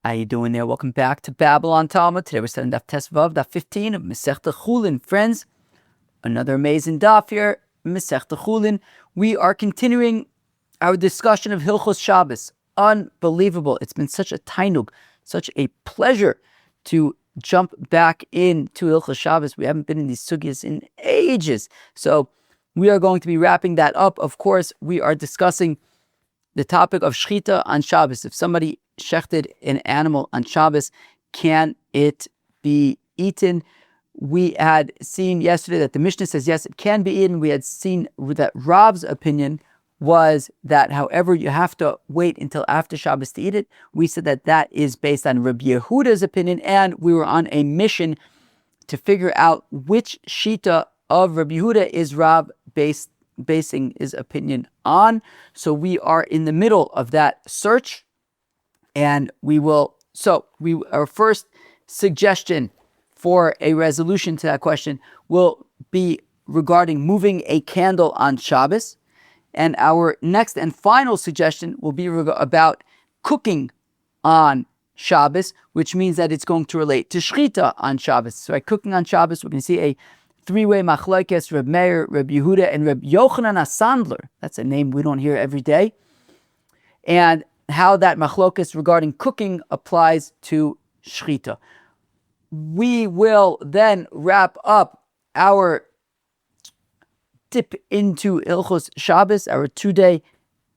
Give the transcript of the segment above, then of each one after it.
How you doing there? Welcome back to Babble on Talmud. Today we're studying Daf Tesvav, Daf 15 of Masechta Chullin. Friends, another amazing daf here, Masechta Chullin. We are continuing our discussion of Hilchos Shabbos. Unbelievable. It's been such a tainug, such a pleasure to jump back into Hilchos Shabbos. We haven't been in these sugyas in ages. So we are going to be wrapping that up. Of course, we are discussing the topic of Shechita on Shabbos. If somebody shechted an animal on Shabbos, can it be eaten? We had seen yesterday that the Mishnah says yes, it can be eaten. We had seen that Rav's opinion was that, however, you have to wait until after Shabbos to eat it. We said that that is based on Rabbi Yehuda's opinion, and we were on a mission to figure out which Shita of Rabbi Yehuda is Rav basing his opinion on. So we are in the middle of that search, and our first suggestion for a resolution to that question will be regarding moving a candle on Shabbos, and our next and final suggestion will be about cooking on Shabbos, which means that it's going to relate to Shechita on Shabbos. So by cooking on Shabbos, we're going to see a three-way machlokes, Reb Meir, Reb Yehuda, and Reb Yochanan HaSandler. That's a name we don't hear every day. And how that machlokes regarding cooking applies to Shechita. We will then wrap up our dip into Hilchos Shabbos, our 2-day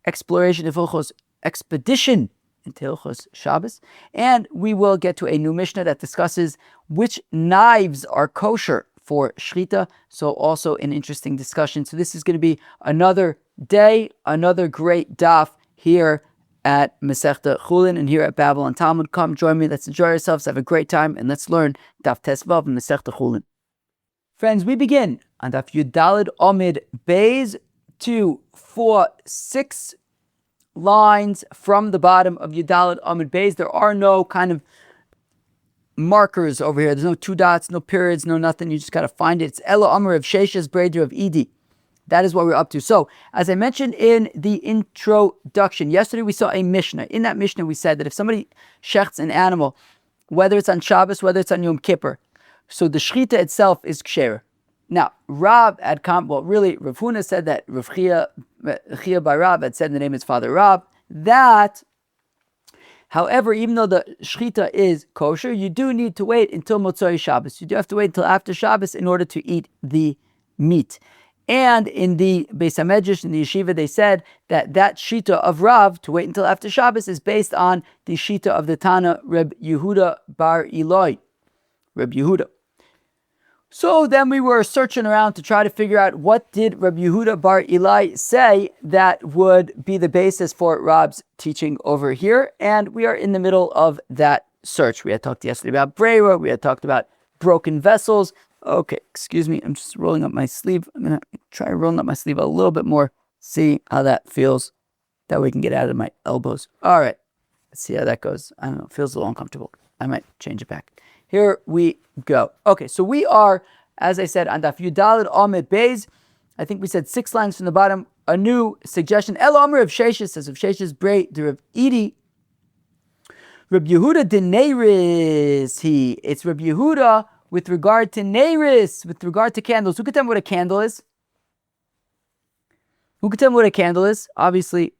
exploration of Hilchos expedition into Hilchos Shabbos, and we will get to a new Mishnah that discusses which knives are kosher for Shechita. So also an interesting discussion. So this is going to be another day, another great daf here at Masechta Chullin and here at Babble on Talmud. Come join me. Let's enjoy ourselves, have a great time, and let's learn Daf Tesvav and Masechta Chullin. Friends, we begin on Daf Yudalid Omid Beis 2, 4, 6 lines from the bottom of Yudalid Omid Beis. There are no kind of markers over here. There's no 2 dots, no periods, no nothing. You just got to find it. It's Elo Amr of Sheshes Breder of Edi. That is what we're up to. So, as I mentioned in the introduction, yesterday we saw a Mishnah. In that Mishnah, we said that if somebody shechts an animal, whether it's on Shabbos, whether it's on Yom Kippur, so the Shechita itself is ksher. Now, Rav Rav Huna said that Rav Chia by Rav had said in the name of his father Rav, that, however, even though the Shechita is kosher, you do need to wait until Motzoi Shabbos. You do have to wait until after Shabbos in order to eat the meat. And in the Beis HaMedrash, in the yeshiva, they said that Shita of Rav, to wait until after Shabbos, is based on the Shita of the Tana Reb Yehuda bar Eloi. Reb Yehuda. So then we were searching around to try to figure out what did Reb Yehuda bar Eloi say that would be the basis for Rab's teaching over here. And we are in the middle of that search. We had talked yesterday about Breira. We had talked about broken vessels. Okay, excuse me. I'm just rolling up my sleeve. I'm going to try rolling up my sleeve a little bit more. See how that feels. That way we can get out of my elbows. All right. Let's see how that goes. I don't know. It feels a little uncomfortable. I might change it back. Here we go. Okay, so we are, as I said, on Daf Yudalid Omid Beis. I think we said 6 lines from the bottom. A new suggestion. El Omer of Sheshes says of Sheshes Brei de Reb Edi. Reb Yehuda de Neiris. It's Reb Yehuda with regard to Neiris, with regard to candles. Who can tell me what a candle is? Who can tell me what a candle is? Obviously,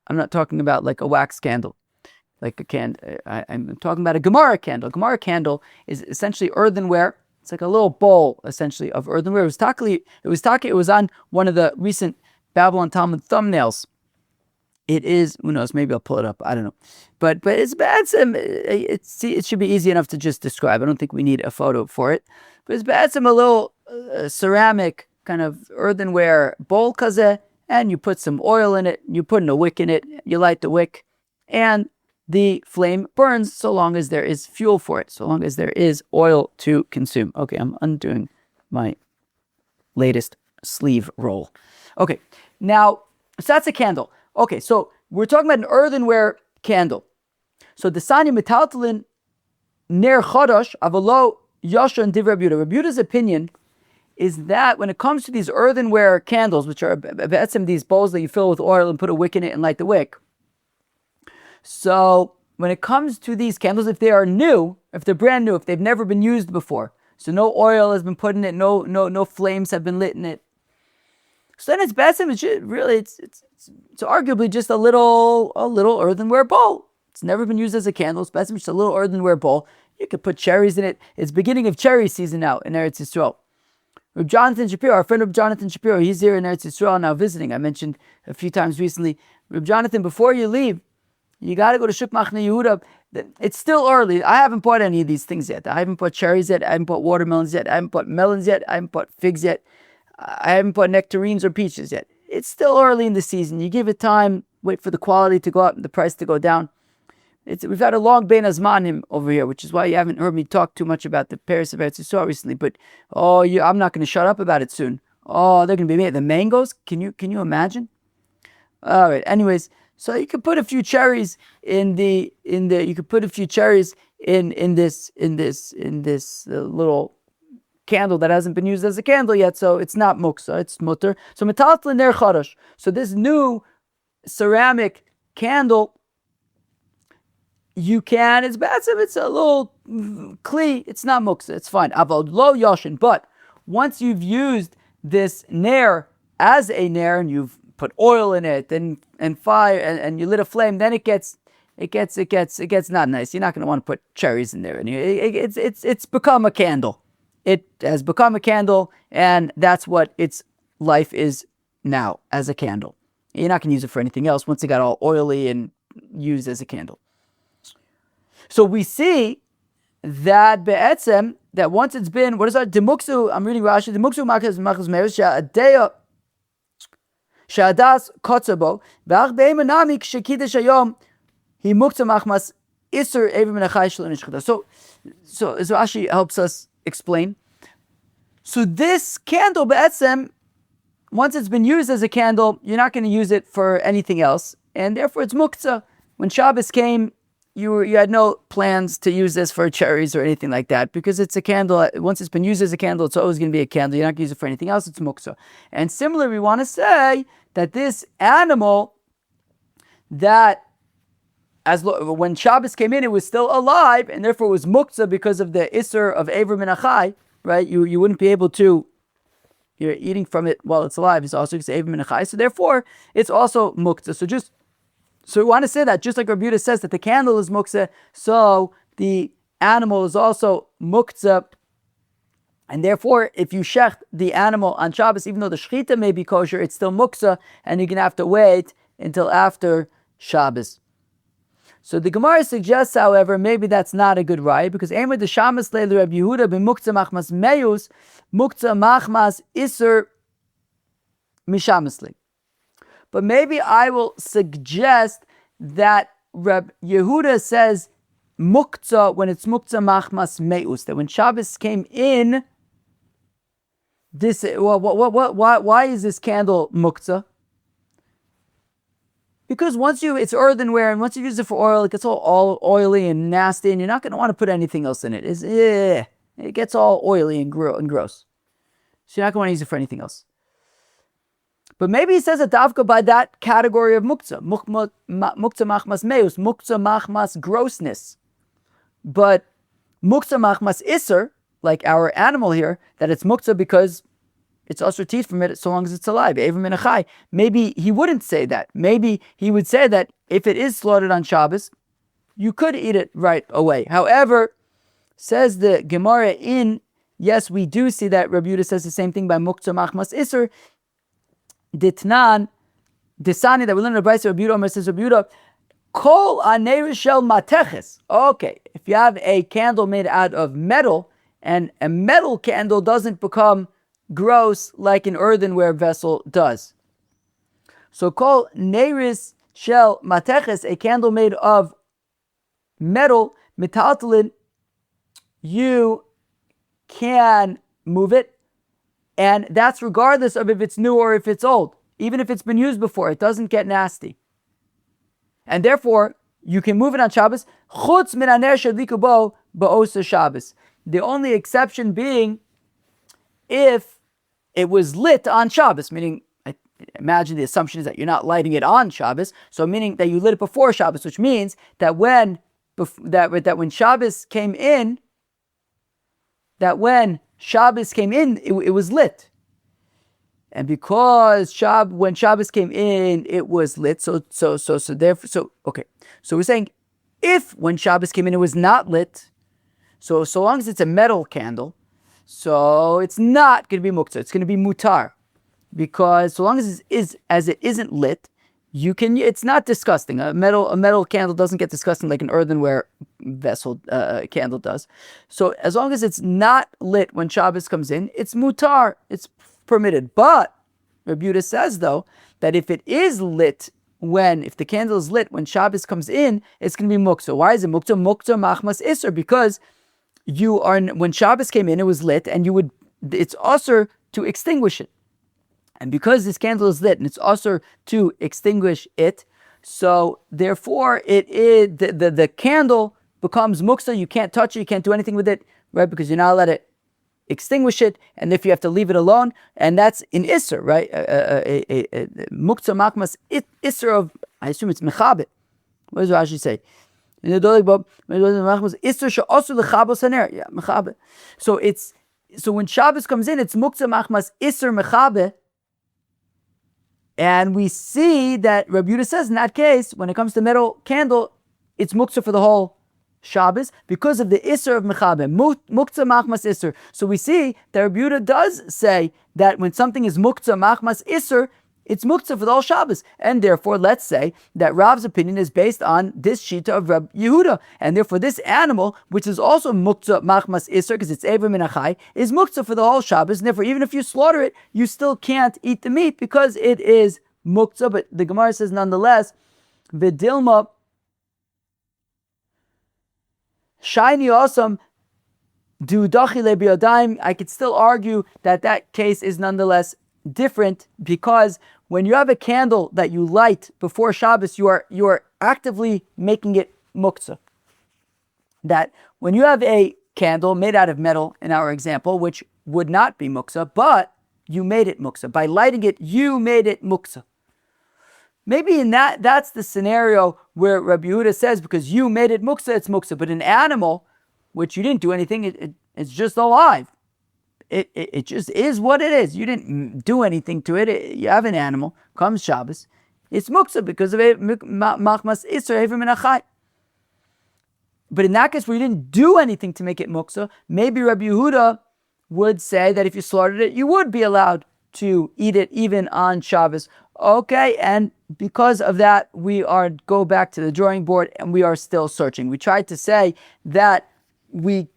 I'm not talking about like a wax candle. Like a I'm talking about a Gemara candle. A Gemara candle is essentially earthenware. It's like a little bowl, essentially, of earthenware. It was on one of the recent Babble on Talmud thumbnails. It is, who knows, maybe I'll pull it up. I don't know. But it's bad. It should be easy enough to just describe. I don't think we need a photo for it. But it's bad. A little ceramic kind of earthenware bowl kaze, and you put some oil in it. You put in a wick in it. You light the wick, and the flame burns so long as there is fuel for it, so long as there is oil to consume. Okay, I'm undoing my latest sleeve roll. Okay, now, so that's a candle. Okay, so we're talking about an earthenware candle. So the Sanya Metaltalin Ner Chodosh Avalo Yashon Div Rabbi Yehuda. Rabbi Yehuda's opinion is that when it comes to these earthenware candles, which are these bowls that you fill with oil and put a wick in it and light the wick, so when it comes to these candles, if they are new, if they're brand new, if they've never been used before, so no oil has been put in it, no flames have been lit in it, so then it's besim. It's arguably just a little earthenware bowl. It's never been used as a candle. It's besim, just a little earthenware bowl. You could put cherries in it. It's beginning of cherry season now in Eretz Yisrael. Reb Jonathan Shapiro, our friend Reb Jonathan Shapiro, he's here in Eretz Yisrael now visiting. I mentioned a few times recently. Reb Jonathan, before you leave, you got to go to Shuk Machne Yehuda. It's still early. I haven't bought any of these things yet. I haven't bought cherries yet. I haven't bought watermelons yet. I haven't bought melons yet. I haven't bought figs yet. I haven't bought nectarines or peaches yet. It's still early in the season. You give it time, wait for the quality to go up and the price to go down. We've had a long Bein Hazmanim over here, which is why you haven't heard me talk too much about the Paris of Eretz Yisrael recently. But I'm not going to shut up about it soon. Oh, they're going to be made. The mangoes. Can you imagine? All right. Anyways, so you could put a few cherries in this little candle that hasn't been used as a candle yet, so it's not muksa, it's mutter. So metaltlin ner chadash. So this new ceramic candle, you can, it's a little kli, it's not muksa, it's fine. Avod lo yoshin. But once you've used this ner as a ner and you've put oil in it and fire and you lit a flame, then it gets not nice. You're not going to want to put cherries in there. It's become a candle. It has become a candle, and that's what its life is now, as a candle. You're not going to use it for anything else once it got all oily and used as a candle. So we see that be'etzem, that once it's been, what is that? Demuksu, I'm reading Rashi, Demuksu machas meres she'adeya she'adas kotzabo v'ach be'emanami k'shekiddush hayom hi muksa machmas iser evim menachai shalin shchita. So Rashi helps us explain. So this candle, be'etzem, once it's been used as a candle, you're not going to use it for anything else, and therefore it's muktzah. When Shabbos came, you had no plans to use this for cherries or anything like that, because it's a candle. Once it's been used as a candle, it's always going to be a candle. You're not going to use it for anything else. It's muktzah. And similarly, we want to say that this animal, that when Shabbos came in, it was still alive, and therefore it was muktzah because of the isser of Eivur min Achai, right? You wouldn't be able to, you're eating from it while it's alive. It's also Eivur min Achai, so therefore it's also muktzah. So we want to say that, just like Rabbi Yehuda says that the candle is muktzah, so the animal is also muktzah, and therefore if you shecht the animal on Shabbos, even though the shechita may be kosher, it's still muktzah, and you're going to have to wait until after Shabbos. So the Gemara suggests, however, maybe that's not a good raya, because Eimer de Shamas Leilu Rabbi Yehuda b'muktzah machmas meyus, muktzah machmas iser mishamasli. But maybe I will suggest that Rabbi Yehuda says muktzah when it's muktzah machmas meyus, that when Shabbos came in, why is this candle muktzah? Because it's earthenware, and once you use it for oil, it gets all oily and nasty, and you're not going to want to put anything else in it. It gets all oily and gross. So you're not going to want to use it for anything else. But maybe he says a davka by that category of muktzah. Muktzah machmas meus, muktzah machmas grossness. But muktzah machmas iser, like our animal here, that it's muktzah because it's usher teeth from it so long as it's alive. Eivur min Achai. Maybe he wouldn't say that. Maybe he would say that if it is slaughtered on Shabbos, you could eat it right away. However, says the Gemara yes, we do see that Rabbi Yehuda says the same thing by muktzah machmas iser. Ditnan, Disani, that we learn in the Brayso, Rabbi Yehuda says, Rabbi Yehuda, kol aneir shel mateches. Okay, if you have a candle made out of metal, and a metal candle doesn't become gross like an earthenware vessel does. So kol neiris shel mateches, a candle made of metal, metaltalin, you can move it, and that's regardless of if it's new or if it's old. Even if it's been used before, it doesn't get nasty. And therefore, you can move it on Shabbos, chutz min haner shadliku bo ba'osa Shabbos. The only exception being if it was lit on Shabbos, meaning, I imagine the assumption is that you're not lighting it on Shabbos, so meaning that you lit it before Shabbos, which means that when that when Shabbos came in, it was lit. And because when Shabbos came in, it was lit. So we're saying if when Shabbos came in, it was not lit, so long as it's a metal candle, so it's not going to be muktzah. It's going to be mutar, because so long as it isn't lit, it's not disgusting. A metal candle doesn't get disgusting like an earthenware vessel candle does. So as long as it's not lit when Shabbos comes in, it's mutar. It's permitted. But Rabbi Yehuda says though that if it is lit if the candle is lit when Shabbos comes in, it's going to be muktzah. Why is it muktzah? Muktzah machmas iser, because when Shabbos came in, it was lit, and it's usher to extinguish it. And because this candle is lit and it's usher to extinguish it, so therefore the candle becomes muktzah. You can't touch it, you can't do anything with it, right? Because you're not allowed to extinguish it, and if you have to leave it alone, and that's in Isser, right? Muktzah machmas Isser of, I assume it's mechabe. What does Rashi say? So when Shabbos comes in, it's muktzah machmas Isser mechabe, and we see that Rabbi Yehuda says in that case, when it comes to metal candle, it's muktzah for the whole Shabbos because of the Isser of Mechabe, Muktzah Machmas Isser. So we see that Rabbi Yehuda does say that when something is Muktzah Machmas Isser, it's Muktzah for the whole Shabbos. And therefore, let's say that Rav's opinion is based on this Shita of Rabbi Yehuda. And therefore, this animal, which is also Muktzah Machmas Isser, because it's Ever Min HaChai, is Muktzah for the whole Shabbos. And therefore, even if you slaughter it, you still can't eat the meat because it is Muktzah. But the Gemara says nonetheless, V'dilma Shiny awesome. Do dachile biyadayim. I could still argue that case is nonetheless different, because when you have a candle that you light before Shabbos, you are actively making it muktzah. That when you have a candle made out of metal, in our example, which would not be muktzah, but you made it muktzah. By lighting it, you made it muktzah. Maybe that's the scenario where Rabbi Yehuda says, because you made it muktzah, it's muktzah. But an animal, which you didn't do anything, it's just alive. It just is what it is. You didn't do anything to it. You have an animal, comes Shabbos, it's muktzah because of machmas isser hever min hachai. But in that case where you didn't do anything to make it muktzah, maybe Rabbi Yehuda would say that if you slaughtered it, you would be allowed to eat it even on Shabbos. Okay, and because of that, we go back to the drawing board, and we are still searching. We tried to say that the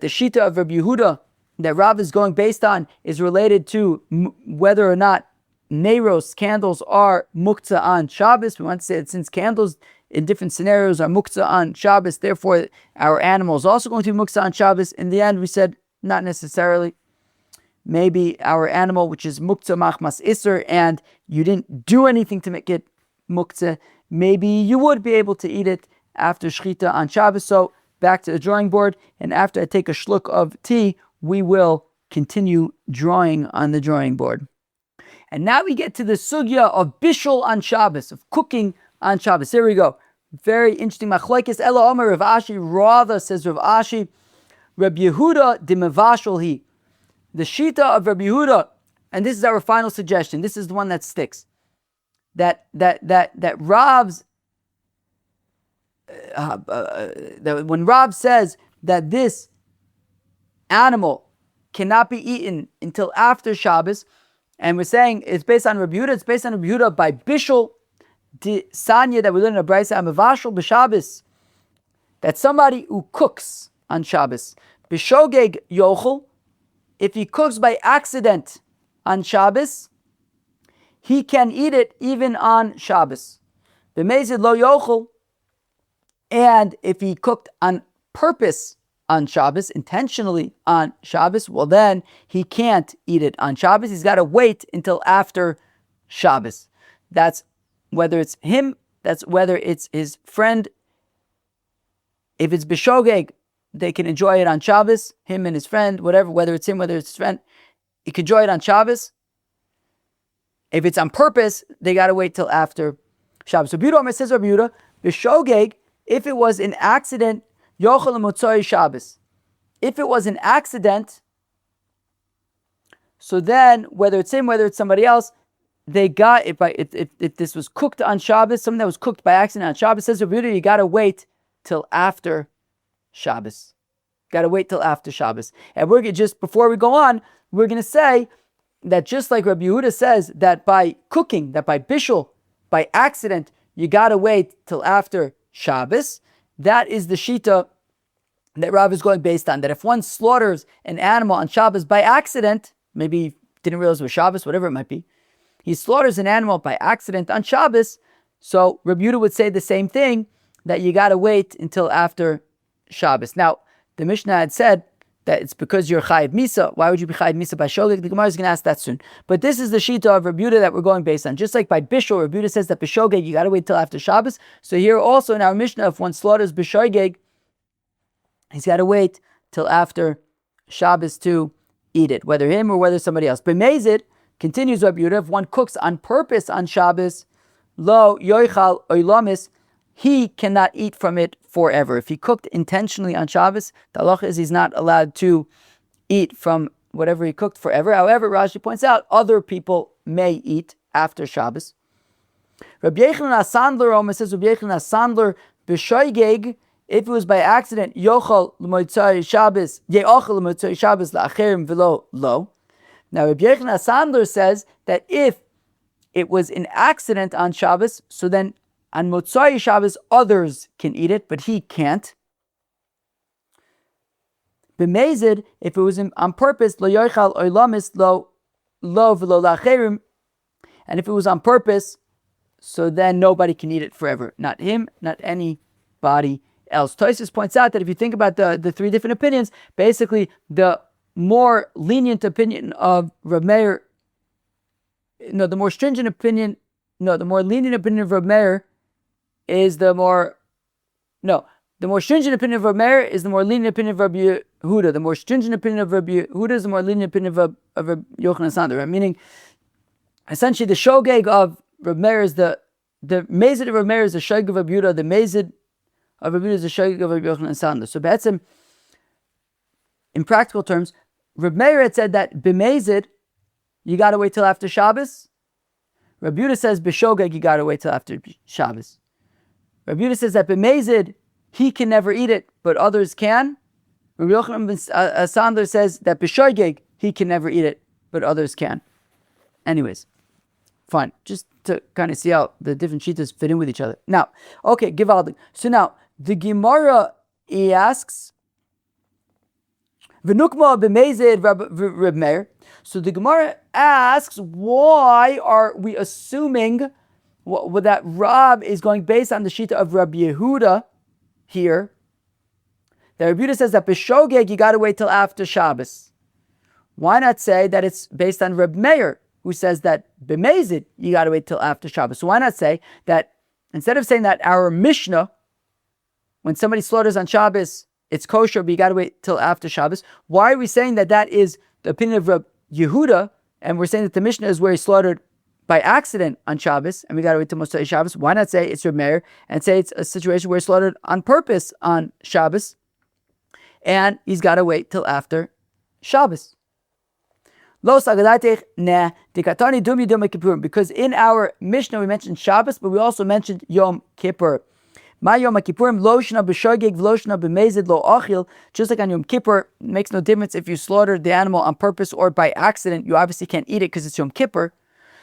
Shita of Rabbi Yehuda that Rav is going based on is related to whether or not Neiros candles are muktzah on Shabbos. We want to say that since candles in different scenarios are muktzah on Shabbos, therefore our animal is also going to be muktzah on Shabbos. In the end, we said not necessarily. Maybe our animal, which is muktzah machmas isser, and you didn't do anything to make it muktzah, maybe you would be able to eat it after shechita on Shabbos. So back to the drawing board, and after I take a shluck of tea, we will continue drawing on the drawing board. And now we get to the sugya of bishul on Shabbos, of cooking on Shabbos. Here we go. Very interesting. Machlekes Ela Omer Rav Ashi, rather says Rav Ashi, Rabbi Yehuda dimavashul he. The Shita of Rabbi Yehuda, and this is our final suggestion, this is the one that sticks, that Rav's, that when Rav says that this animal cannot be eaten until after Shabbos, and we're saying it's based on Rabbi Yehuda, it's based on Rabbi Yehuda by Bishul di Sanya that we learn in the Brayso Amavashul b'Shabbos, that somebody who cooks on Shabbos, B'Shogeg Yochel, if he cooks by accident on Shabbos, he can eat it even on Shabbos. B'mezid lo yochel, and if he cooked on purpose on Shabbos, intentionally on Shabbos, well then he can't eat it on Shabbos. He's got to wait until after Shabbos. That's whether it's him, that's whether it's his friend. If it's b'shogeg, they can enjoy it on Shabbos, him and his friend, whatever, whether it's him, whether it's his friend, he can enjoy it on Shabbos. If it's on purpose, they got to wait till after Shabbos. So Rabbi Yehuda says, Rabbi Yehuda, b'shogeg, if it was an accident, yochel l'motzoi Shabbos. If it was an accident, so then whether it's him, whether it's somebody else, they got it by if this was cooked on Shabbos, something that was cooked by accident on Shabbos, says Rabbi Yehuda, you gotta wait till after Shabbos. Gotta wait till after Shabbos. And we're just before we go on, we're gonna say that just like Rabbi Yehuda says that by cooking, that by bishul, by accident, you gotta wait till after Shabbos. That is the shita that Rav is going based on. That if one slaughters an animal on Shabbos by accident, maybe didn't realize it was Shabbos, whatever it might be, he slaughters an animal by accident on Shabbos, so Rabbi Yehuda would say the same thing, that you gotta wait until after Shabbos. Now, the Mishnah had said that it's because you're chayiv misa. Why would you be chayiv misa by shogeg? The Gemara is going to ask that soon. But this is the shita of Rabbi Yehuda that we're going based on. Just like by bishul, Rabbi Yehuda says that b'shogeg you got to wait till after Shabbos. So here also in our Mishnah, if one slaughters b'shogeg, he's got to wait till after Shabbos to eat it, whether him or whether somebody else. B'mezid, continues Rabbi Yehuda, if one cooks on purpose on Shabbos, lo yoichal oilamis, he cannot eat from it forever. If he cooked intentionally on Shabbos, the halacha is he's not allowed to eat from whatever he cooked forever. However, Rashi points out other people may eat after Shabbos. Rabbi Yochanan HaSandler says, Rabbi Yochanan HaSandler, b'shoigeg, if it was by accident, yochal l'motzai Shabbos, ye'ochal l'motzai Shabbos la'acherim v'lo lo. Now, Rabbi Yochanan HaSandler says that if it was an accident on Shabbos, so then on Motzai Shabbos, others can eat it, but he can't. B'mezid, if it was on purpose, lo yochal oilamis lo v'lo la'acherim, and if it was on purpose, so then nobody can eat it forever. Not him, not anybody else. Tosfos points out that if you think about the three different opinions, basically the more lenient opinion of Reb Meir, the more lenient opinion of Reb Meir is the more stringent opinion of Reb Meir is the more lenient opinion of Rabbi Yehuda. The more stringent opinion of Rabbi Yehuda is the more lenient opinion of Rabbi Yochanan HaSandler. Right? Meaning, essentially, the shogeg of Reb Meir is the mezid of Reb Meir is the shogeg of Rabbi Yehuda. The mezid of Rabbi Yehuda is the shogeg of Rabbi Yochanan HaSandler. So, be'etzem, in practical terms, Reb Meir had said that b'mezid you got to wait till after Shabbos. Rabbi Yehuda says b'shogeg you got to wait till after Shabbos. Rabbi Yehuda says that b'mezid he can never eat it, but others can. Rabbi Yochanan HaSandler says that b'shogeg he can never eat it, but others can. Anyways, fine. Just to kind of see how the different shittas fit in with each other. Now, okay, Givaldik. So now the Gemara he asks, V'nukma b'mezid Reb Meir. So the Gemara asks, why are we assuming that Rab is going based on the shita of Rabbi Yehuda here? That Rabbi Yehuda says that b'shogeg you got to wait till after Shabbos. Why not say that it's based on Reb Meir, who says that b'mezid you got to wait till after Shabbos? So why not say that instead of saying that our Mishnah, when somebody slaughters on Shabbos, it's kosher, but you got to wait till after Shabbos? Why are we saying that is the opinion of Reb Yehuda, and we're saying that the Mishnah is where he slaughtered by accident on Shabbos, and we got to wait till Motzei Shabbos? Why not say it's Reb Meir and say it's a situation where he slaughtered on purpose on Shabbos, and he's got to wait till after Shabbos? Because in our Mishnah we mentioned Shabbos, but we also mentioned Yom Kippur. Just like on Yom Kippur, it makes no difference if you slaughtered the animal on purpose or by accident. You obviously can't eat it because it's Yom Kippur.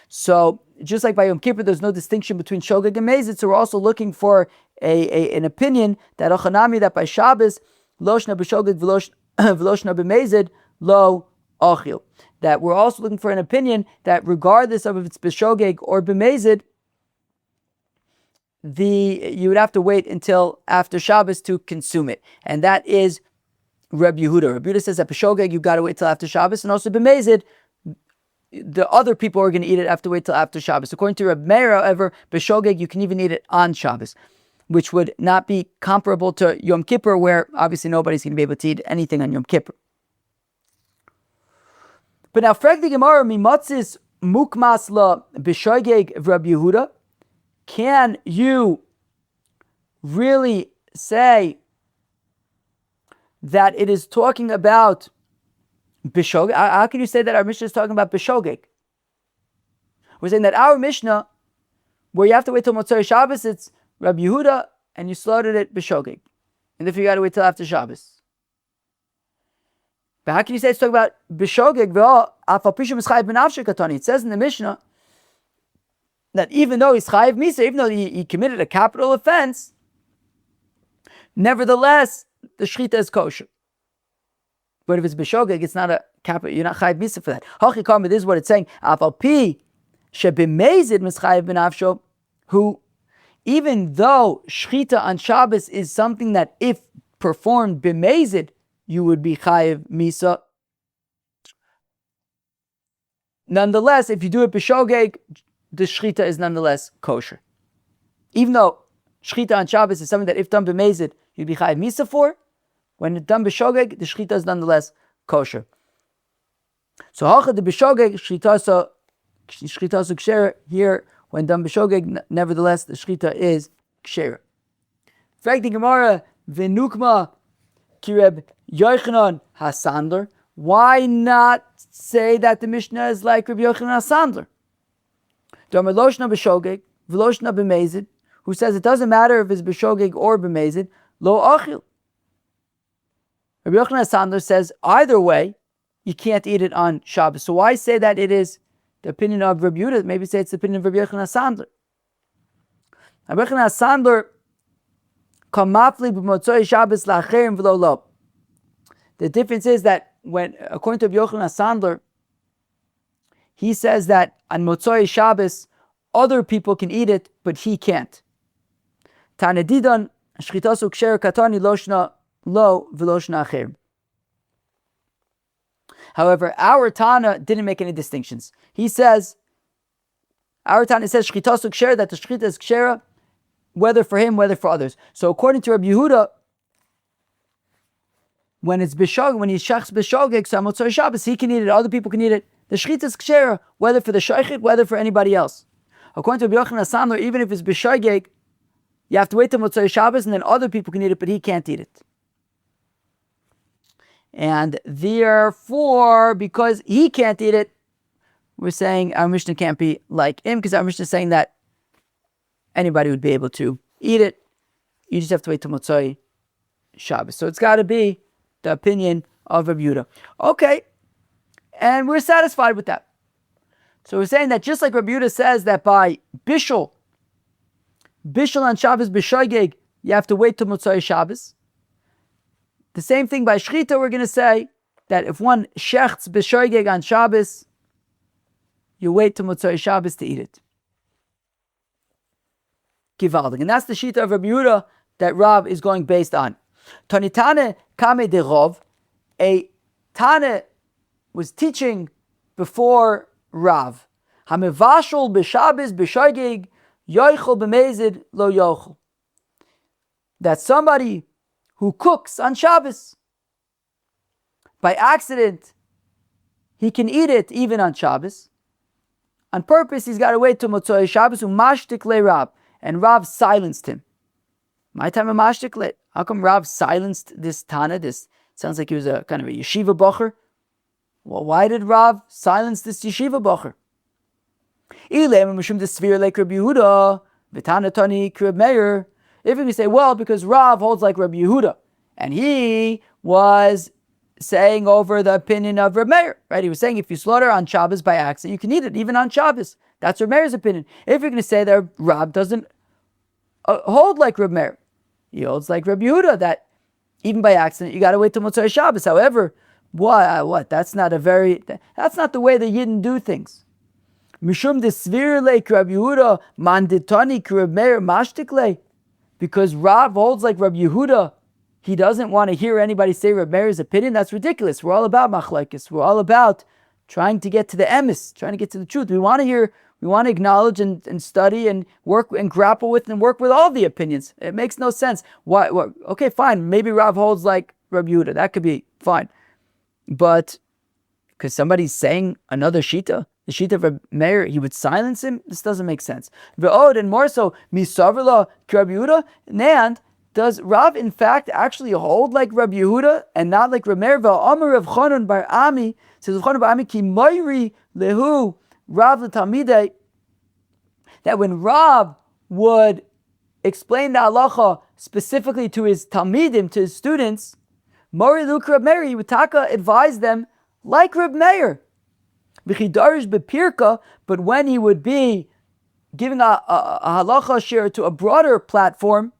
So just like by Yom Kippur, there's no distinction between shogeg and mezid. So we're also looking for an opinion that ochanami, that by Shabbos, loshna b'shogeg v'loshna b'mezid lo ochil. That we're also looking for an opinion that regardless of if it's b'shogeg or b'mezid, you would have to wait until after Shabbos to consume it. And that is Reb Yehuda. Reb Yehuda says that b'shogeg you got to wait till after Shabbos, and also b'mezid, the other people are going to eat it, have to wait till after Shabbos. According to Reb Meir, however, b'shogeg you can even eat it on Shabbos, which would not be comparable to Yom Kippur, where obviously nobody's going to be able to eat anything on Yom Kippur. But now, frag the Gemara, mimatzis mukmas la b'shogeg Reb Yehuda. Can you really say that it is talking about Bishogeg, how can you say that our Mishnah is talking about Bishogeg? We're saying that our Mishnah, where you have to wait till Motzei Shabbos, it's Rabbi Yehuda, and you slaughtered it Bishogeg. And if you got to wait till after Shabbos. But how can you say it's talking about Bishogeg? It says in the Mishnah that even though he's Chayiv Misa, even though he committed a capital offense, nevertheless, the Shechita is kosher. But if it's Bishogeg, it's not a capital, you're not Chayiv Misa for that. Hachikam, this is what it's saying. Who, even though Shechita on Shabbos is something that if performed b'mezid, you would be Chayiv Misa. Nonetheless, if you do it b'shogeg, the Shechita is nonetheless kosher. Even though Shechita on Shabbos is something that if done b'mezid, you'd be Chayiv Misa for, when it's done b'shogeg, the Shechita is nonetheless kosher. So Hacha the b'shogeg, Shechita ksher here, when done b'shogeg, nevertheless, the Shechita is ksher. Fact the Gemara, v'nukma kireb Yochanan Hasandler. Why not say that the Mishnah is like Rabbi Yochanan Hasandler? Domer loshna b'shogeg, v'loshna b'mezid, who says it doesn't matter if it's b'shogeg or b'mezid, lo achil. Rabbi Yochanan Hasandler says either way, you can't eat it on Shabbos. So why say that it is the opinion of Rabbi Yehuda? Maybe say it's the opinion of Rabbi Yochanan Hasandler. Rabbi Yochanan Hasandler kamafli b'motzoi Shabbos la'acherim v'lo lo. The difference is that when, according to Rabbi Yochanan Hasandler, he says that on Motzoi Shabbos, other people can eat it, but he can't. Tanedidan shchitasu ksher katani loshna lo v'loshna acherim. However, our Tana didn't make any distinctions. He says, our Tana says shchitasu ksher, that the shchita is kshera, whether for him, whether for others. So according to Rabbi Yehuda, when it's bishog, when he shechs bishogeg, so Motzei Shabbos, he can eat it, other people can eat it. The shechita is kshera, whether for the shaychit, whether for anybody else. According to Rabbi Yochanan Hasandler, even if it's bishogeg, you have to wait till Motzei Shabbos, and then other people can eat it, but he can't eat it. And therefore, because he can't eat it, we're saying our Mishnah can't be like him, because our Mishnah is saying that anybody would be able to eat it. You just have to wait till Motzei Shabbos. So it's got to be the opinion of Rabbi Yehuda. Okay, and we're satisfied with that. So we're saying that just like Rabbi Yehuda says that by Bishul on Shabbos b'shogeg, you have to wait till Motzei Shabbos. The same thing by Shechita, we're going to say that if one shechts b'shogeg on Shabbos, you wait till Motzei Shabbos to eat it. Givaldig. And that's the Shita of Rabbi Yehuda that Rav is going based on. Tanitane kame de Rav, a Tane was teaching before Rav. Hamevashol b'Shabbos b'shogeg yoichel b'mezid lo yochel. That somebody who cooks on Shabbos, by accident, he can eat it even on Shabbos. On purpose, he's got to wait till Motzei Shabbos, umashtik le Rav, and Rav silenced him. My time of mashtik le. How come Rav silenced this Tana? This sounds like he was a kind of a yeshiva bocher. Well, why did Rav silence this yeshiva bocher? If we say, well, because Rav holds like Rabbi Yehuda, and he was saying over the opinion of Reb Meir, right? He was saying if you slaughter on Shabbos by accident, you can eat it even on Shabbos. That's Reb Meir's opinion. If you're going to say that Rav doesn't hold like Reb Meir, he holds like Rabbi Yehuda, that even by accident you got to wait till Motzei Shabbos. However, what? That's not the way the Yidden do things. Mishum desvir leik Rabbi Yehuda manditani Reb Meir mashtikle. Because Rav holds like Rabbi Yehuda, he doesn't want to hear anybody say Reb Meir's opinion. That's ridiculous. We're all about machlekes. We're all about trying to get to the emes, trying to get to the truth. We want to acknowledge and study and work and grapple with and work with all the opinions. It makes no sense. Why? Okay, fine. Maybe Rav holds like Rabbi Yehuda. That could be fine. But because somebody's saying another shita, the shita of Rabbi Meir, he would silence him? This doesn't make sense. And more so, Misavrla Rabbi Yehuda, and Does Rav in fact actually hold like Rabbi Yehuda and not like Reb Meir? V'amar Rav Chanan bar Ami, says Rav Chanan bar Ami ki moiri lehu Rav l'talmidei, that when Rav would explain the halacha specifically to his talmidim, to his students, Mori Luke Reb Meir, he would advise them like Reb Meir. V'chidarish bepirka, but when he would be giving a halacha share to a broader platform,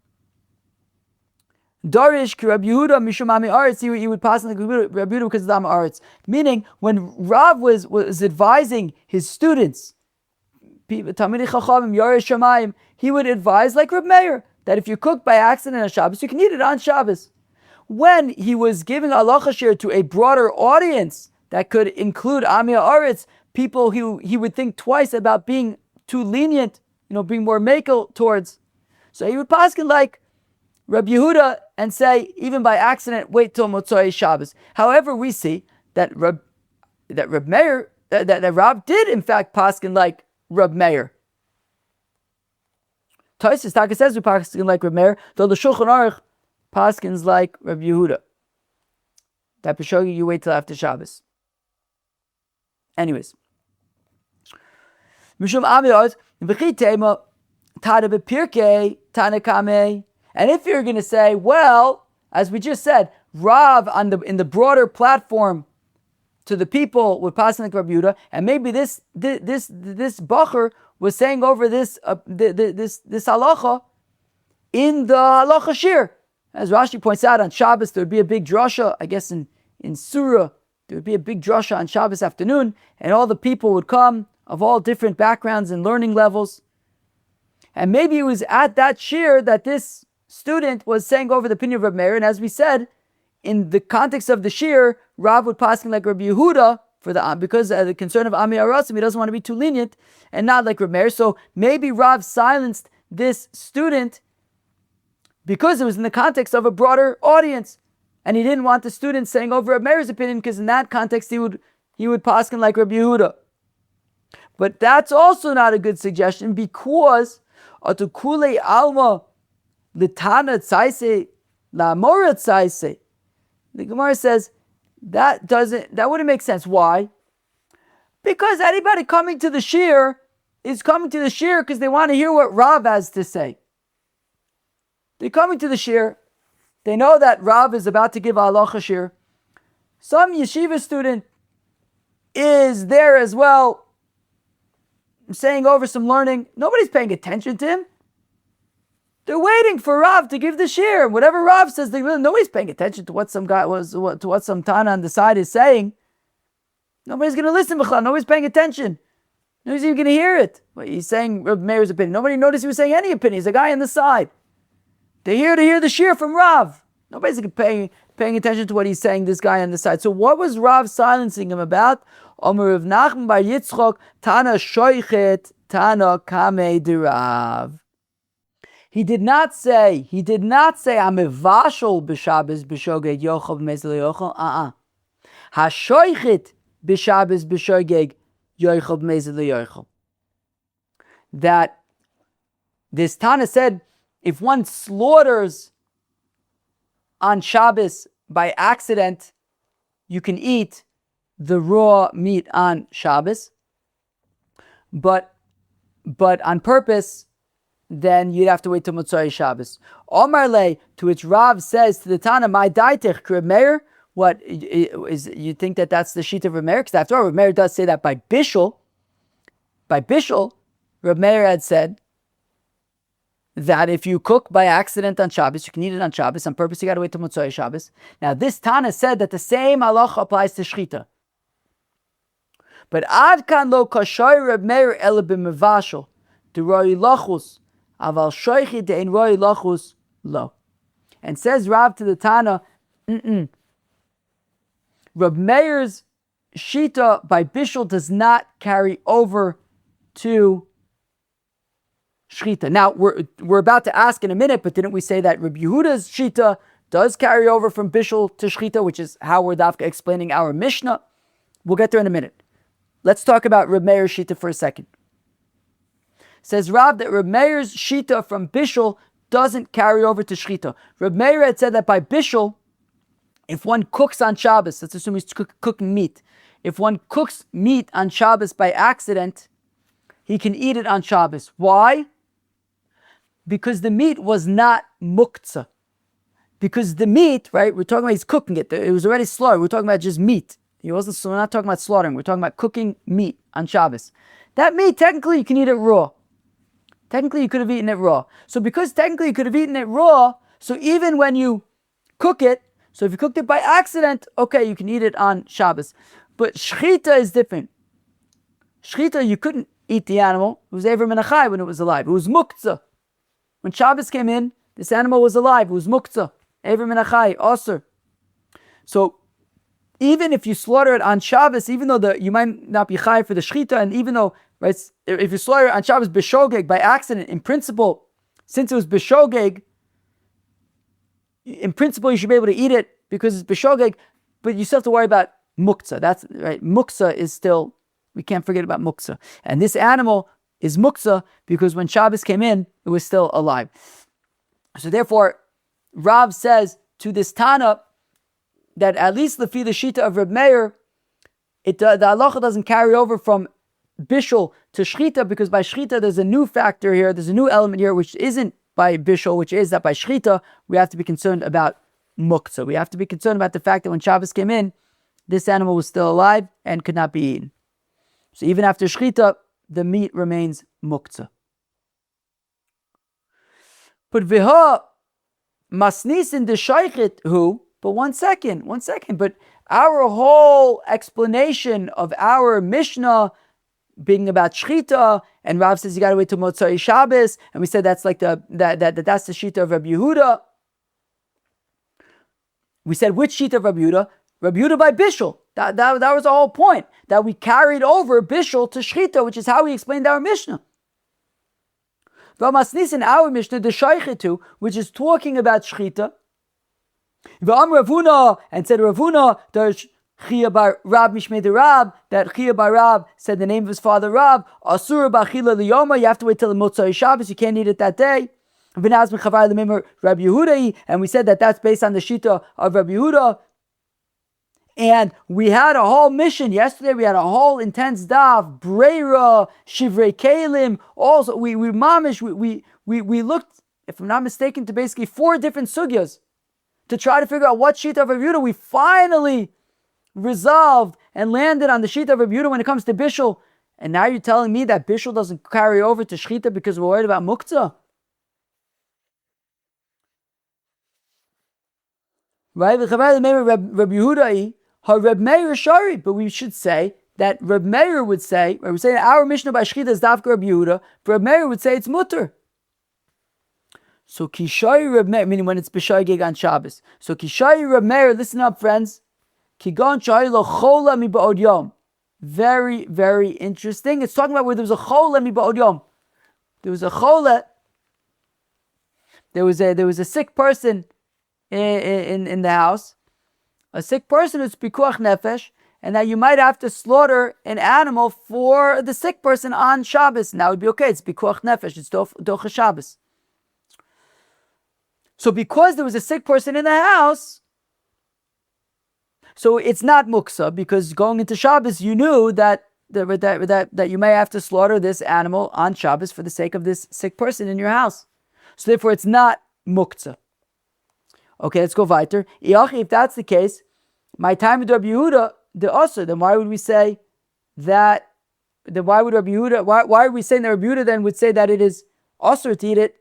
Darish ki Rabbi Yehuda mishum ami aretz, he would pass like Rabbi Yehuda because of the am aretz. Meaning, when Rav was advising his students, Talmidei Chachamim Yarei Shamayim, he would advise like Reb Meir that if you cook by accident on Shabbos, you can eat it on Shabbos. When he was giving halacha share to a broader audience that could include Ami Haaretz, people who he would think twice about being too lenient, being more makel towards. So he would paskin like Rabbi Yehuda and say, even by accident, wait till Motzei Shabbos. However, we see that Rab Meir, that Rab did in fact paskin like Rab Meir. Tosfos Taka says we paskin like Rab Meir, though the Shulchan Aruch paskins like Rab Yehuda. That Peshogi, you wait till after Shabbos. Anyways. Mishum Amiyot, V'chitema, Tana Bepirke, Tana Kame. And if you're going to say, well, as we just said, Rav in the broader platform to the people would pass like Rabbi Yehuda, and maybe this bacher was saying over this halacha in the halacha shir. As Rashi points out, on Shabbos there would be a big drasha. I guess in Surah there would be a big drasha on Shabbos afternoon, and all the people would come of all different backgrounds and learning levels. And maybe it was at that shir that this student was saying over the opinion of Reb Meir, and as we said, in the context of the shir, Rav would pass like Rabbi Yehuda because the concern of Ami Arasim, he doesn't want to be too lenient, and not like Reb Meir. So maybe Rav silenced this student because it was in the context of a broader audience, and he didn't want the student saying over Reb Meir's opinion, because in that context he would pass like Rabbi Yehuda. But that's also not a good suggestion, because atukule alma litana tzaise la mora tzaise. The Gemara says that wouldn't make sense. Why? Because anybody coming to the shir is coming to the shir because they want to hear what Rav has to say. They're coming to the shir. They know that Rav is about to give a halacha shir. Some yeshiva student is there as well, saying over some learning. Nobody's paying attention to him. They're waiting for Rav to give the shir. Whatever Rav says, nobody's paying attention to what some Tana on the side is saying. Nobody's going to listen. Nobody's paying attention. Nobody's even going to hear it. But he's saying Reb Meir's opinion. Nobody noticed he was saying any opinion. He's a guy on the side. They're here to hear the shir from Rav. Nobody's paying attention to what he's saying, this guy on the side. So what was Rav silencing him about? Omer Rav Nachman bar Yitzchok, Tana shoichet, Tana kame dirav. He did not say, I'm a vashal b'Shabbos b'shogeg yochel b'mezil yochel. Hashoichet b'Shabbos b'shogeg yochel b'mezil yochel. That this Tana said, if one slaughters on Shabbos by accident, you can eat the raw meat on Shabbos, but on purpose, then you'd have to wait till Motzei Shabbos. Omar Le, to which Rav says to the Tana, my daitich, Reb Meir, what is, you think that's the sheet of Reb Meir? Because after all, Reb Meir does say that by Bishul, Reb Meir had said that if you cook by accident on Shabbos, you can eat it on Shabbos. On purpose, you got to wait till Motzei Shabbos. Now, this Tana said that the same halacha applies to Shechita. But Ad kan lo kashay Reb Meir ele b'mevashel d'roi lachus aval shoichi de'en roi lachus lo. And says Rav to the Tana, Reb Meir's Shita by Bishul does not carry over to Shechita. Now, we're about to ask in a minute, but didn't we say that Reb Yehuda's Shita does carry over from Bishul to Shechita, which is how we're dafka explaining our Mishnah? We'll get there in a minute. Let's talk about Reb Meir's Shita for a second. Says Rav that Reb Meir's Shita from Bishul doesn't carry over to Shechita. Reb Meir had said that by Bishul, if one cooks on Shabbos, let's assume he's cooking meat. If one cooks meat on Shabbos by accident, he can eat it on Shabbos. Why? Because the meat was not muktzah. Because the meat, right, we're talking about he's cooking it. It was already slaughtered. We're talking about just meat. We're not talking about slaughtering. We're talking about cooking meat on Shabbos. That meat, technically, you can eat it raw. Technically, you could have eaten it raw. So because technically you could have eaten it raw, so even when you cook it, so if you cooked it by accident, okay, you can eat it on Shabbos. But Shechita is different. Shechita, you couldn't eat the animal. It was Ever Menachai when it was alive. It was Muktzah. When Shabbos came in, this animal was alive. It was Muktzah. Ever Menachai, Osir. So even if you slaughter it on Shabbos, even though you might not be Chai for the Shechita, and even though, right, if you slaughter it on Shabbos B'Shogeg by accident, in principle, since it was B'Shogeg, in principle you should be able to eat it because it's B'Shogeg, but you still have to worry about Muktzah. That's right. Muktzah is still, we can't forget about Muktzah. And this animal is Muktzah because when Shabbos came in, it was still alive. So therefore, Rav says to this Tana that at least the Shita of Reb Meir, the halacha doesn't carry over from Bishul to Shechita, because by Shechita there's a new factor here, there's a new element here which isn't by Bishul, which is that by Shechita we have to be concerned about Muktzah. We have to be concerned about the fact that when Shabbos came in, this animal was still alive and could not be eaten. So even after Shechita, the meat remains Muktzah. But Viha Masnisin de Shaychit who, but one second, but our whole explanation of our Mishnah being about Shechita, and Rav says you got to wait till Motzai Shabbos, and we said that's like that's the Shita of Rabbi Yehuda. We said which Shita of Rabbi Yehuda? Rabbi Yehuda by Bishul. That was the whole point, that we carried over Bishul to Shechita, which is how we explained our Mishnah. V'amasnis in our Mishnah, the Shaychitu, which is talking about Shechita. V'am Ravuna, and said Ravuna, there's Chia bar Rab Mishmei de Rab, that Chia bar Rab said the name of his father Rab, Asura b'achila liyoma, you have to wait till the Motzai Shabbos, you can't eat it that day. V'naz m'chavar l'mimur Rabbi Yehuda, and we said that that's based on the Shita of Rabbi Yehuda. And we had a whole mission yesterday. We had a whole intense daf, breira, shivrei kelim. Also, we looked, if I'm not mistaken, to basically 4 different sugyas to try to figure out what shita of Rabbi Yehuda. We finally resolved and landed on the shita of Rabbi Yehuda when it comes to bishul. And now you're telling me that bishul doesn't carry over to shechita because we're worried about muktzah? Right? Rabbi Yehuda. Reb Meir Shari, but we should say that Reb Meir would say, or we say that our Mishnah by Shechita is Dafka Reb Yehuda, but Reb Meir would say it's mutter. So Kishai Reb Meir, meaning when it's B'Shai on Shabbos. So Kishai Reb Meir, listen up, friends. Kigon Shai Lo Chola Mi Ba'od Yom. Very, very interesting. It's talking about where there was a Chola Mi Ba'od Yom. There was a Chola. There was a sick person in the house. A sick person who's pikuach nefesh, and that you might have to slaughter an animal for the sick person on Shabbos. Now it would be okay, it's pikuach nefesh, it's docha Shabbos. So because there was a sick person in the house, so it's not muksa, because going into Shabbos, you knew that you may have to slaughter this animal on Shabbos for the sake of this sick person in your house. So therefore it's not muksa. Okay, let's go weiter. If that's the case, my time with Rabbi Yehuda, the Osir, then why would we say that? Then why would Rabbi Yehuda? Why are we saying that Rabbi Yehuda then would say that it is Osir to eat it?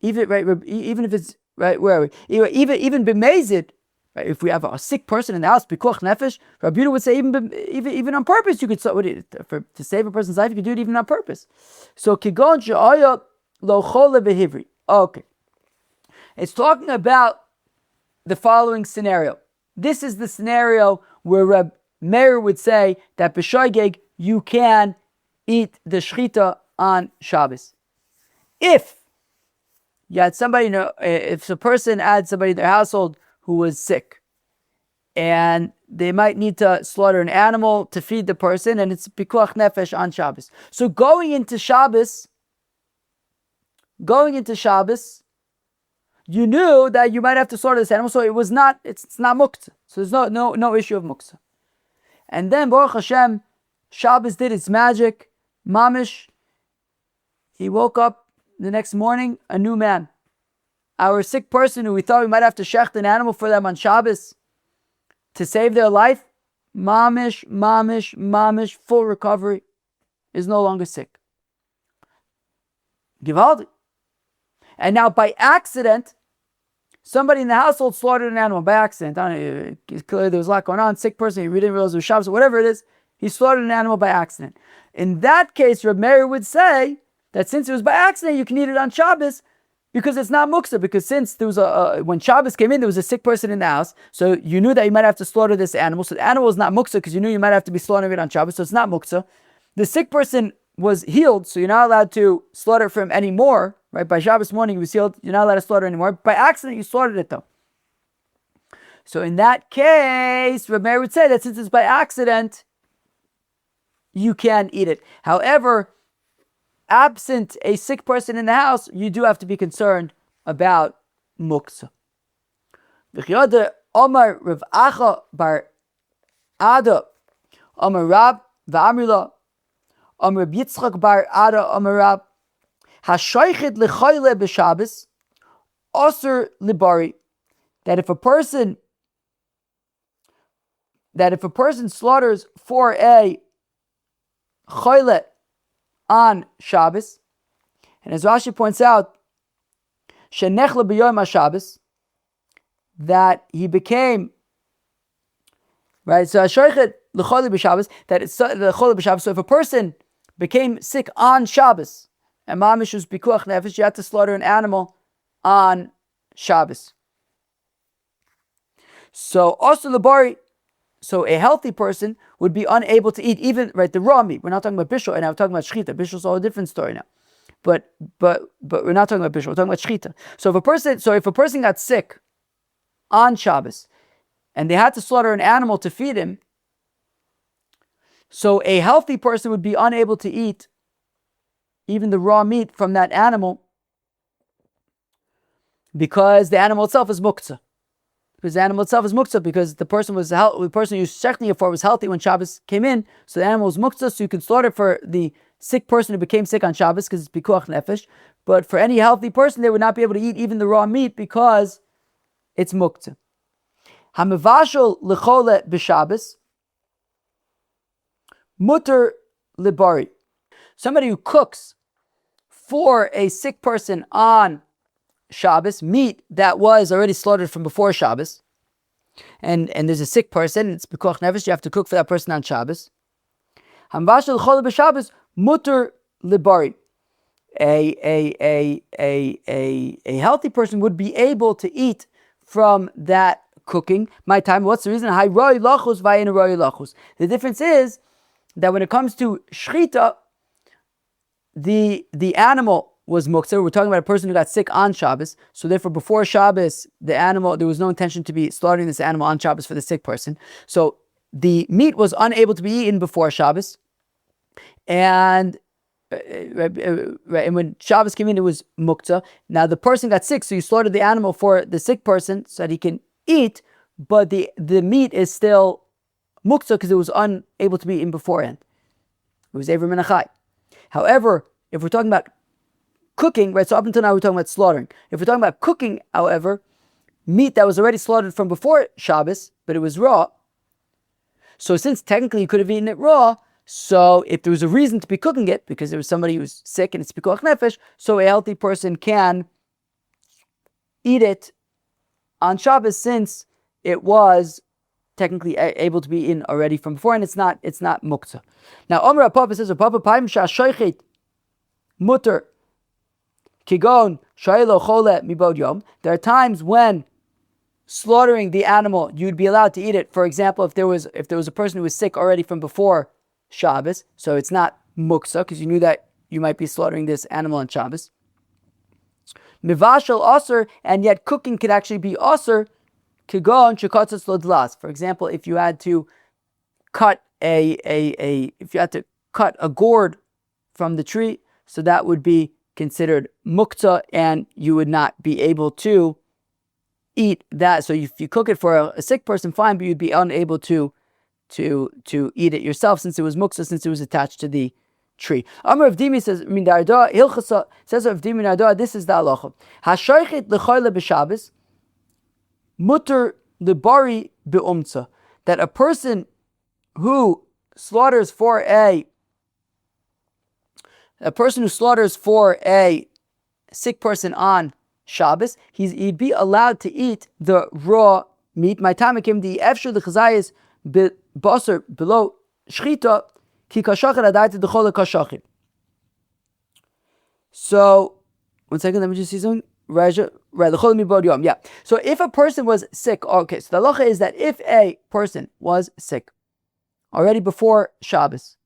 Even if it's right, where are we? Even b'mezid, right? If we have a sick person in the house, b'koch nefesh, Rabbi Yehuda would say even on purpose you could to save a person's life, you could do it even on purpose. So kigon she'aya lo chole behivri. Okay. It's talking about the following scenario. This is the scenario where Reb Meir would say that b'shoigeg you can eat the shechita on Shabbos. If you had somebody, if a person had somebody in their household who was sick, and they might need to slaughter an animal to feed the person, and it's pikuach nefesh on Shabbos. So going into Shabbos, going into Shabbos, you knew that you might have to slaughter this animal, so it's not muktzah. So there's no issue of muktzah. And then Baruch Hashem, Shabbos did its magic. Mamish, he woke up the next morning a new man. Our sick person who we thought we might have to shecht an animal for them on Shabbos to save their life, mamish, full recovery, is no longer sick. Givaldi. And now by accident, somebody in the household slaughtered an animal by accident. Clearly there was a lot going on. Sick person, he didn't realize it was Shabbos, whatever it is, he slaughtered an animal by accident. In that case, Reb Meir would say that since it was by accident, you can eat it on Shabbos because it's not muktzah. Because since there was when Shabbos came in, there was a sick person in the house, so you knew that you might have to slaughter this animal. So the animal is not muktzah because you knew you might have to be slaughtering it on Shabbos, so it's not muktzah. The sick person was healed, so you're not allowed to slaughter for him anymore. Right? By Shabbos morning, he was healed. You're not allowed to slaughter anymore. By accident, you slaughtered it though. So in that case, Reb Meir would say that since it's by accident, you can eat it. However, absent a sick person in the house, you do have to be concerned about muktzah. V'chiyada Omar Rav Acha bar Ada Omar Rab v'Amrila Omar Reb Yitzchak bar Ada Omar Rab Hashoichet lechoyle b'Shabbos Osir libari, that if a person slaughters for a choyle on Shabbos, and as Rashi points out, shenechla b'yom HaShabbos, that he became, right, so Hashoichet lechoyle b'Shabbos, that it's lechoyle b'Shabbos, so if a person became sick on Shabbos, and mamish was pikuach nefesh, you had to slaughter an animal on Shabbos. So also lebari, so a healthy person would be unable to eat even the raw meat. We're not talking about bishul, and now we're talking about shechita. Bishul is all a different story now. But we're not talking about bishul. We're talking about shechita. So if a person got sick on Shabbos, and they had to slaughter an animal to feed him, so a healthy person would be unable to eat even the raw meat from that animal, because the animal itself is muktzah. Because the the person was the person you shechting it for was healthy when Shabbos came in, so the animal was muktzah, so you could slaughter for the sick person who became sick on Shabbos because it's pikuach nefesh. But for any healthy person, they would not be able to eat even the raw meat because it's muktzah. Hamevashel lechole b'Shabbos mutter libari. Somebody who cooks for a sick person on Shabbos, meat that was already slaughtered from before Shabbos, and there's a sick person, it's pikuach nefesh, you have to cook for that person on Shabbos. Hamvashel chol b'Shabbos mutter libari. A healthy person would be able to eat from that cooking. My time. What's the reason? The difference is that when it comes to shechita, the animal was muktzah. We're talking about a person who got sick on Shabbos, so therefore before Shabbos, there was no intention to be slaughtering this animal on Shabbos for the sick person. So the meat was unable to be eaten before Shabbos, and when Shabbos came in, it was muktzah. Now the person got sick, so you slaughtered the animal for the sick person so that he can eat, but the meat is still muktzah because it was unable to be eaten beforehand. It was Eivor Menachai. However, if we're talking about cooking, right, so up until now we're talking about slaughtering. If we're talking about cooking, however, meat that was already slaughtered from before Shabbos, but it was raw, so since technically you could have eaten it raw, so if there was a reason to be cooking it, because there was somebody who was sick and it's pikuach nefesh, so a healthy person can eat it on Shabbos since it was technically able to be eaten already from before, and it's not muktzah. Now, Omer Papa says, Papa Paim Shashoichet Mutter Kigon Shaylo Chole Mibod Yom. There are times when slaughtering the animal, you'd be allowed to eat it. For example, if there was a person who was sick already from before Shabbos, so it's not muktzah because you knew that you might be slaughtering this animal on Shabbos. Mivashel Aser, and yet cooking could actually be Aser. Kigon Shekatzos Lodlas. For example, if you had to cut a gourd from the tree, so that would be considered mukta, and you would not be able to eat that. So if you cook it for a sick person, fine, but you'd be unable to eat it yourself, since it was mukta, since it was attached to the tree. Amar of Dimi says, "Min darda hilchasa," says of Dimi darda. This is the halacha. Hashoichet lechoyle b'Shabbos, mutter lebari beumtza. That a person who slaughters for a sick person on Shabbos, he'd be allowed to eat the raw meat. My time came the efshur the chazayis basar below shchita ki kashachet adayte dechol kashachet. So, 1 second, let me just see something. Right, yeah. So if a person was sick, okay, so the halacha is that if a person was sick already before Shabbos,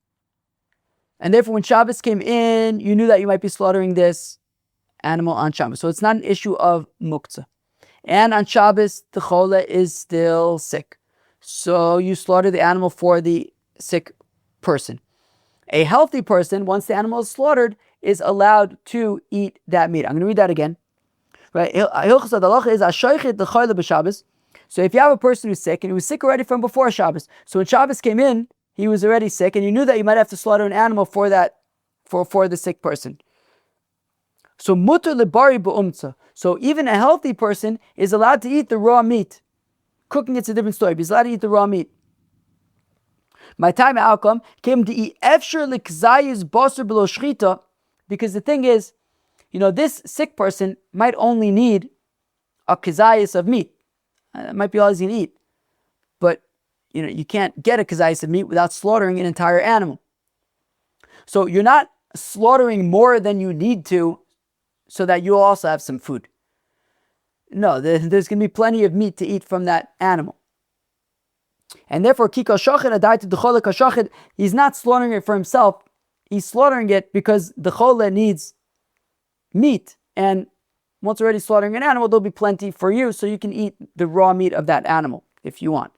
and therefore when Shabbos came in, you knew that you might be slaughtering this animal on Shabbos. So it's not an issue of muktzah. And on Shabbos, the chole is still sick. So you slaughter the animal for the sick person. A healthy person, once the animal is slaughtered, is allowed to eat that meat. I'm going to read that again. Right? So if you have a person who's sick, and he was sick already from before Shabbos, so when Shabbos came in, he was already sick, and you knew that you might have to slaughter an animal for that, for the sick person. So mutter lebari beumtza. So even a healthy person is allowed to eat the raw meat. Cooking, it's a different story, but he's allowed to eat the raw meat. My time outcome came to eat efshur likzayis basar below shchita, because the thing is, this sick person might only need a kazayas of meat. That might be all he's going to eat. But, you can't get a kazayas of meat without slaughtering an entire animal. So you're not slaughtering more than you need to so that you'll also have some food. No, there's going to be plenty of meat to eat from that animal. And therefore, he's not slaughtering it for himself. He's slaughtering it because the chole needs meat, and once already slaughtering an animal, there'll be plenty for you, so you can eat the raw meat of that animal if you want.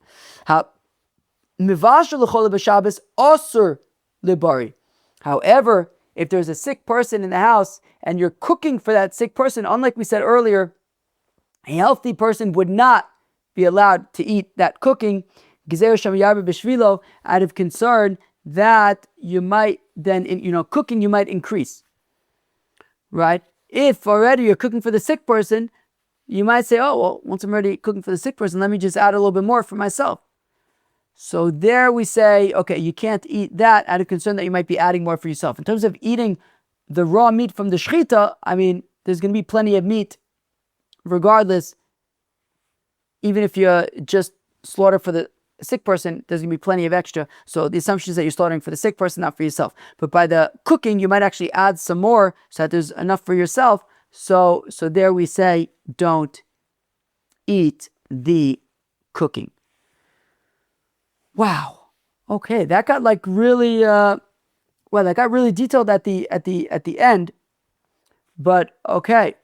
However, if there's a sick person in the house and you're cooking for that sick person, unlike we said earlier, a healthy person would not be allowed to eat that cooking, out of concern that you might then, cooking you might increase. Right? If already you're cooking for the sick person, you might say, oh, well, once I'm already cooking for the sick person, let me just add a little bit more for myself. So there we say, okay, you can't eat that out of concern that you might be adding more for yourself. In terms of eating the raw meat from the shechita, there's going to be plenty of meat regardless. Even if you just slaughter for the sick person, there's going to be plenty of extra. So the assumption is that you're slaughtering for the sick person, not for yourself. But by the cooking, you might actually add some more so that there's enough for yourself. So there we say, don't eat the cooking. Wow. Okay, that got really really detailed at the end. But okay.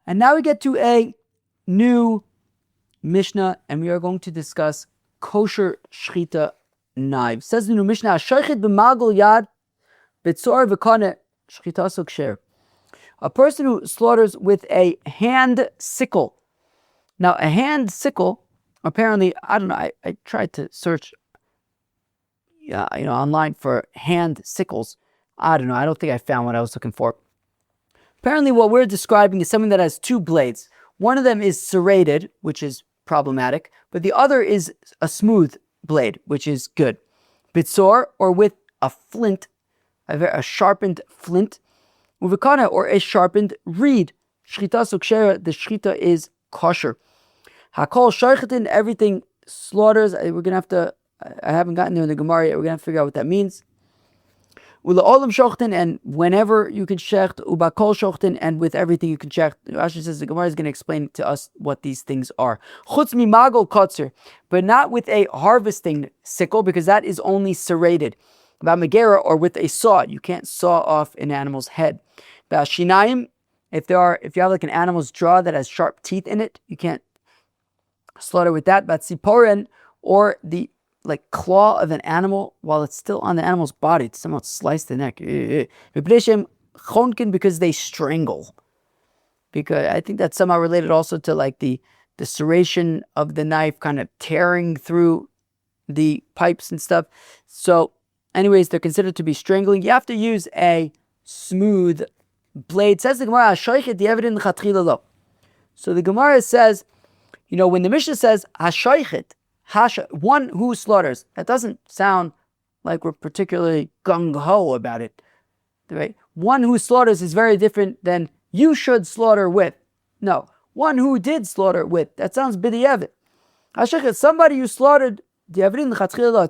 And now we get to a new Mishnah, and we are going to discuss kosher shechita knives. Says the new Mishnah, "Shoichet b'magal yad b'tzor v'kane shechita so ksher." A person who slaughters with a hand sickle. Now, a hand sickle, apparently, I don't know. I tried to search, online for hand sickles. I don't know. I don't think I found what I was looking for. Apparently, what we're describing is something that has two blades. One of them is serrated, which is problematic, but the other is a smooth blade, which is good. Bitzor, or with a flint, a sharpened flint. Uvikana, or a sharpened reed. Shchita sukshera, the shchita is kosher. Hakol shaychetin, everything slaughters. We're going to have to, I haven't gotten there in the Gemara yet, we're going to have to figure out what that means. Ula olam shochten, and whenever you can shecht, ubakol shochten, and with everything you can shecht. Rashi says the Gemara is going to explain to us what these things are. Chutz mi magol kotzer, but not with a harvesting sickle, because that is only serrated. Ba'megera, or with a saw, you can't saw off an animal's head. Ba'shinayim, if you have like an animal's jaw that has sharp teeth in it, you can't slaughter with that. Ba'tziporen, or the claw of an animal while it's still on the animal's body to somehow slice the neck. chonkin because they strangle. Because I think that's somehow related also to like the serration of the knife kind of tearing through the pipes and stuff. So anyways, they're considered to be strangling. You have to use a smooth blade. Says the Gemara, "Hashoichet di'eved lechatchila lo." So the Gemara says, when the Mishnah says hashoichet, one who slaughters, that doesn't sound like we're particularly gung-ho about it, right? One who slaughters is very different than you should slaughter with. No, one who did slaughter with. That sounds b'di'eved. Hashoichet, somebody you slaughtered. It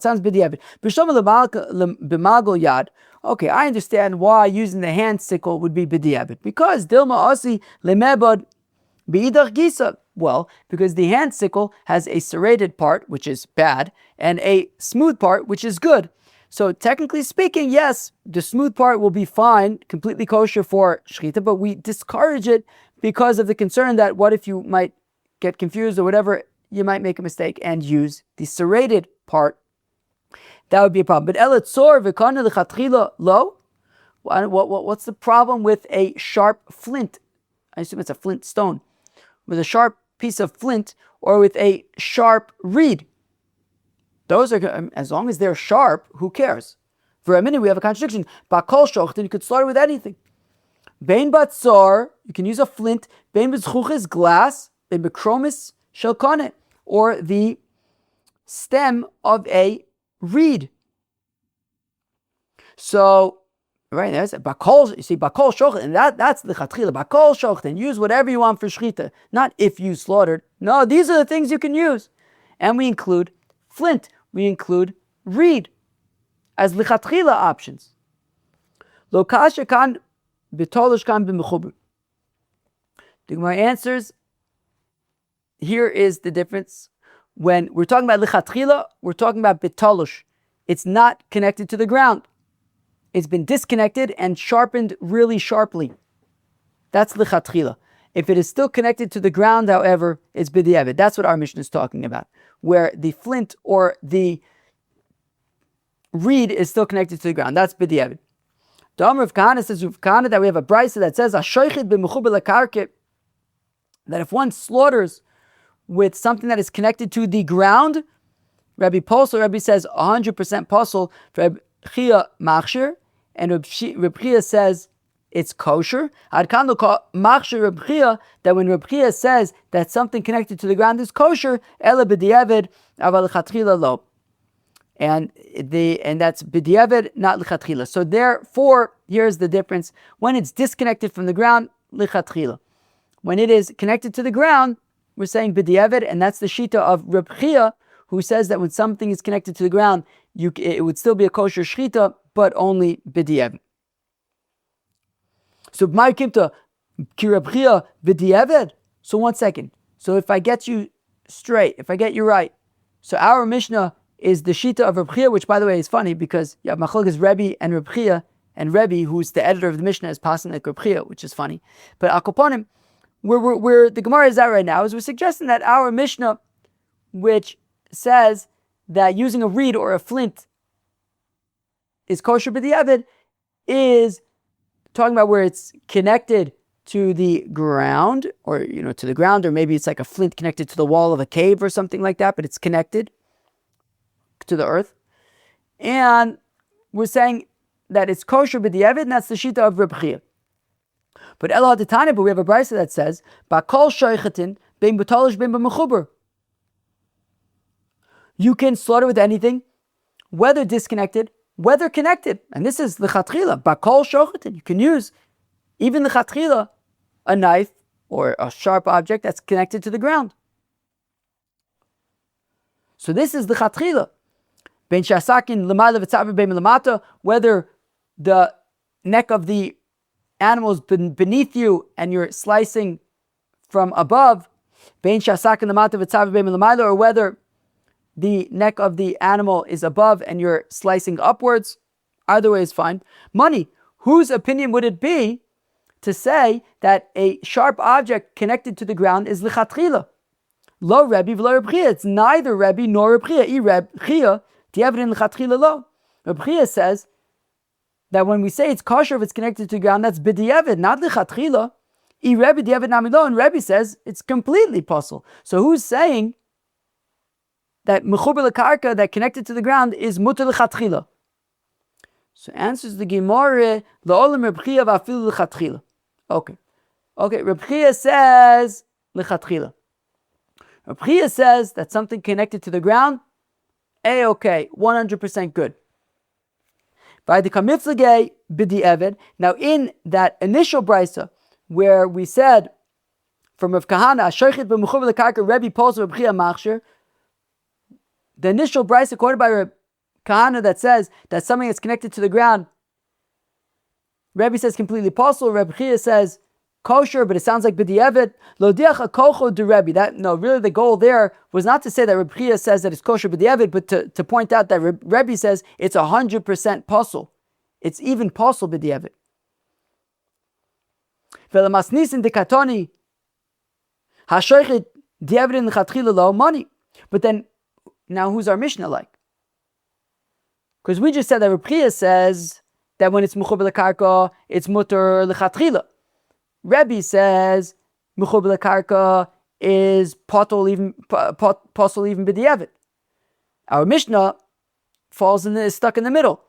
sounds b'di'eved. B'magal yad. Okay, I understand why using the hand sickle would be b'di'eved. Because dilma asi lemebad b'idach gisa. Well, because the hand sickle has a serrated part, which is bad, and a smooth part, which is good. So technically speaking, yes, the smooth part will be fine, completely kosher for shechita, but we discourage it because of the concern that what if you might get confused or whatever, you might make a mistake and use the serrated part. That would be a problem. But elatzor v'kana lechatchila lo. What's the problem with a sharp flint? I assume it's a flint stone. With a sharp piece of flint or with a sharp reed. Those are, as long as they're sharp, who cares? For a minute, we have a contradiction. Bakol shochtin, you could slaughter with anything. Bein batzor, you can use a flint. Bein b'zchuches, glass. Bein b'kromis, shelkane, or the stem of a reed. So, right, there's bakol. You see, bakol shochtin, and that's the chatchila. Bakol shochtin, use whatever you want for shechita. Not if you slaughtered. No, these are the things you can use. And we include flint. We include reed as lichatchila options. Lo kasha kan b'tolish kan b'mechuber. The Gemara answers, here is the difference. When we're talking about lichatchila, we're talking about bitolush. It's not connected to the ground. It's been disconnected and sharpened really sharply. That's lichatchila. If it is still connected to the ground, however, it's b'di'eved. That's what our Mishnah is talking about, where the flint or the reed is still connected to the ground. That's b'di'eved. The Amr of Kahana says, that we have a brisa that says, that if one slaughters with something that is connected to the ground, Rabbi says 100% posel, Rabbi Chia machshir, and Rabbi Chia says it's kosher. That when Rabbi Chia says that something connected to the ground is kosher, ela b'di'eved aval lechatchila lo, and that's b'di'eved, not lechatchila. So therefore, here's the difference: when it's disconnected from the ground, lechatchila. When it is connected to the ground, we're saying b'di'eved, and that's the shita of Rabbi Chia, who says that when something is connected to the ground, it would still be a kosher shechita, but only b'di'eved. So my kimta ki Rabbi Chia b'di'eved. So 1 second. So if I get you straight, if I get you right, so our Mishnah is the shita of Rabbi Chia, which by the way is funny because you have machlokes Rebbe and Rabbi Chia, and Rebbe, who's the editor of the Mishnah, is passing like Rabbi Chia, which is funny. But akoponim, where the Gemara is at right now is we're suggesting that our Mishnah, which says that using a reed or a flint is kosher b'di'eved, is talking about where it's connected to the ground, or to the ground, or maybe it's like a flint connected to the wall of a cave or something like that, but it's connected to the earth. And we're saying that it's kosher b'di'eved, and that's the shita of Reb Chia. But we have a brisa that says, "Bakol shoichatin bein b'tolish bein b'mechuber." You can slaughter with anything, whether disconnected, whether connected. And this is lechatchila, bakol shochatin. You can use, even lechatchila, a knife or a sharp object that's connected to the ground. So this is lechatchila. Ben shasakin l'mayla v'tzaver ben l'mata, whether the neck of the animal is beneath you and you're slicing from above, ben shasakin l'mata v'tzaver ben l'mayla, or whether the neck of the animal is above and you're slicing upwards. Either way is fine. Money. Whose opinion would it be to say that a sharp object connected to the ground is lichatchila? Lo Rebbe v'lo Reb Chia. It's neither Rebbe nor Reb Chia. I Reb Chia di'eved lichatchila lo. Reb Chia says that when we say it's kosher if it's connected to the ground, that's b'di'evid, not lichatchila. Rebbe di'evid namilo, and Rebbe says it's completely possible. So who's saying that mechuber lekarka, that connected to the ground, is muter lichatchila? So answers the Gemara, la'olam Reb Chia v'afilu lichatchila. Okay, Reb Chia says lichatchila. Reb Chia says that something connected to the ground, okay, 100% good. By the kamiflage b'di'evid. Now in that initial brisa, where we said from Rav Kahana, Shoichet b'mechuber lekarka, Rebbe Pos Reb Chia machshir, the initial brisa quoted by Rav Kahana that says that something that's connected to the ground, Rebbe says completely possible. Reb Chia says kosher, but it sounds like b'di'evid. Lo diach hakocho de Rebbe. That no, really the goal there was not to say that Reb Chia says that it's kosher b'di'evid, but to point out that Rebbe says it's 100% possible. It's even possible b'di'evid. V'lemasnis in dekatoni hashoichet di'evid in lechatchila lo money. But then now who's our Mishnah like? Because we just said that Reb Chia says that when it's mechuber lekarka, it's muter lechatchila. Rebbe says mechuber lekarka is possible even b'di'evid. Our Mishnah is stuck in the middle.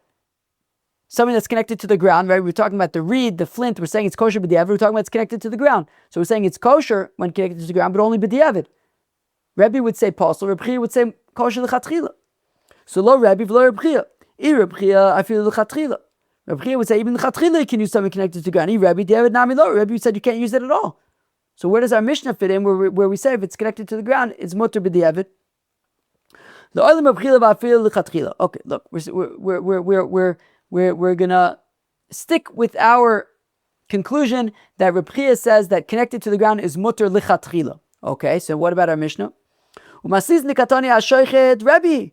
Something that's connected to the ground, right? We're talking about the reed, the flint. We're saying it's kosher b'di'evid. We're talking about it's connected to the ground. So we're saying it's kosher when connected to the ground, but only b'di'evid. Rebbe would say possible. Reb Chia would say kosher lechatchila. So lo Rebbe v'lo Reb Chia. Reb Chia, I feel lechatchila. Reb Chia would say even lechatchila you can use something connected to the ground. Rebbe di'evid nami lo. Rebbe said you can't use it at all. So where does our Mishnah fit in? Where we say if it's connected to the ground, it's muter b'di'evid. Okay, look, we're gonna stick with our conclusion that Reb Chia says that connected to the ground is muter lichatchila. Okay, so what about our Mishnah? Rebbe.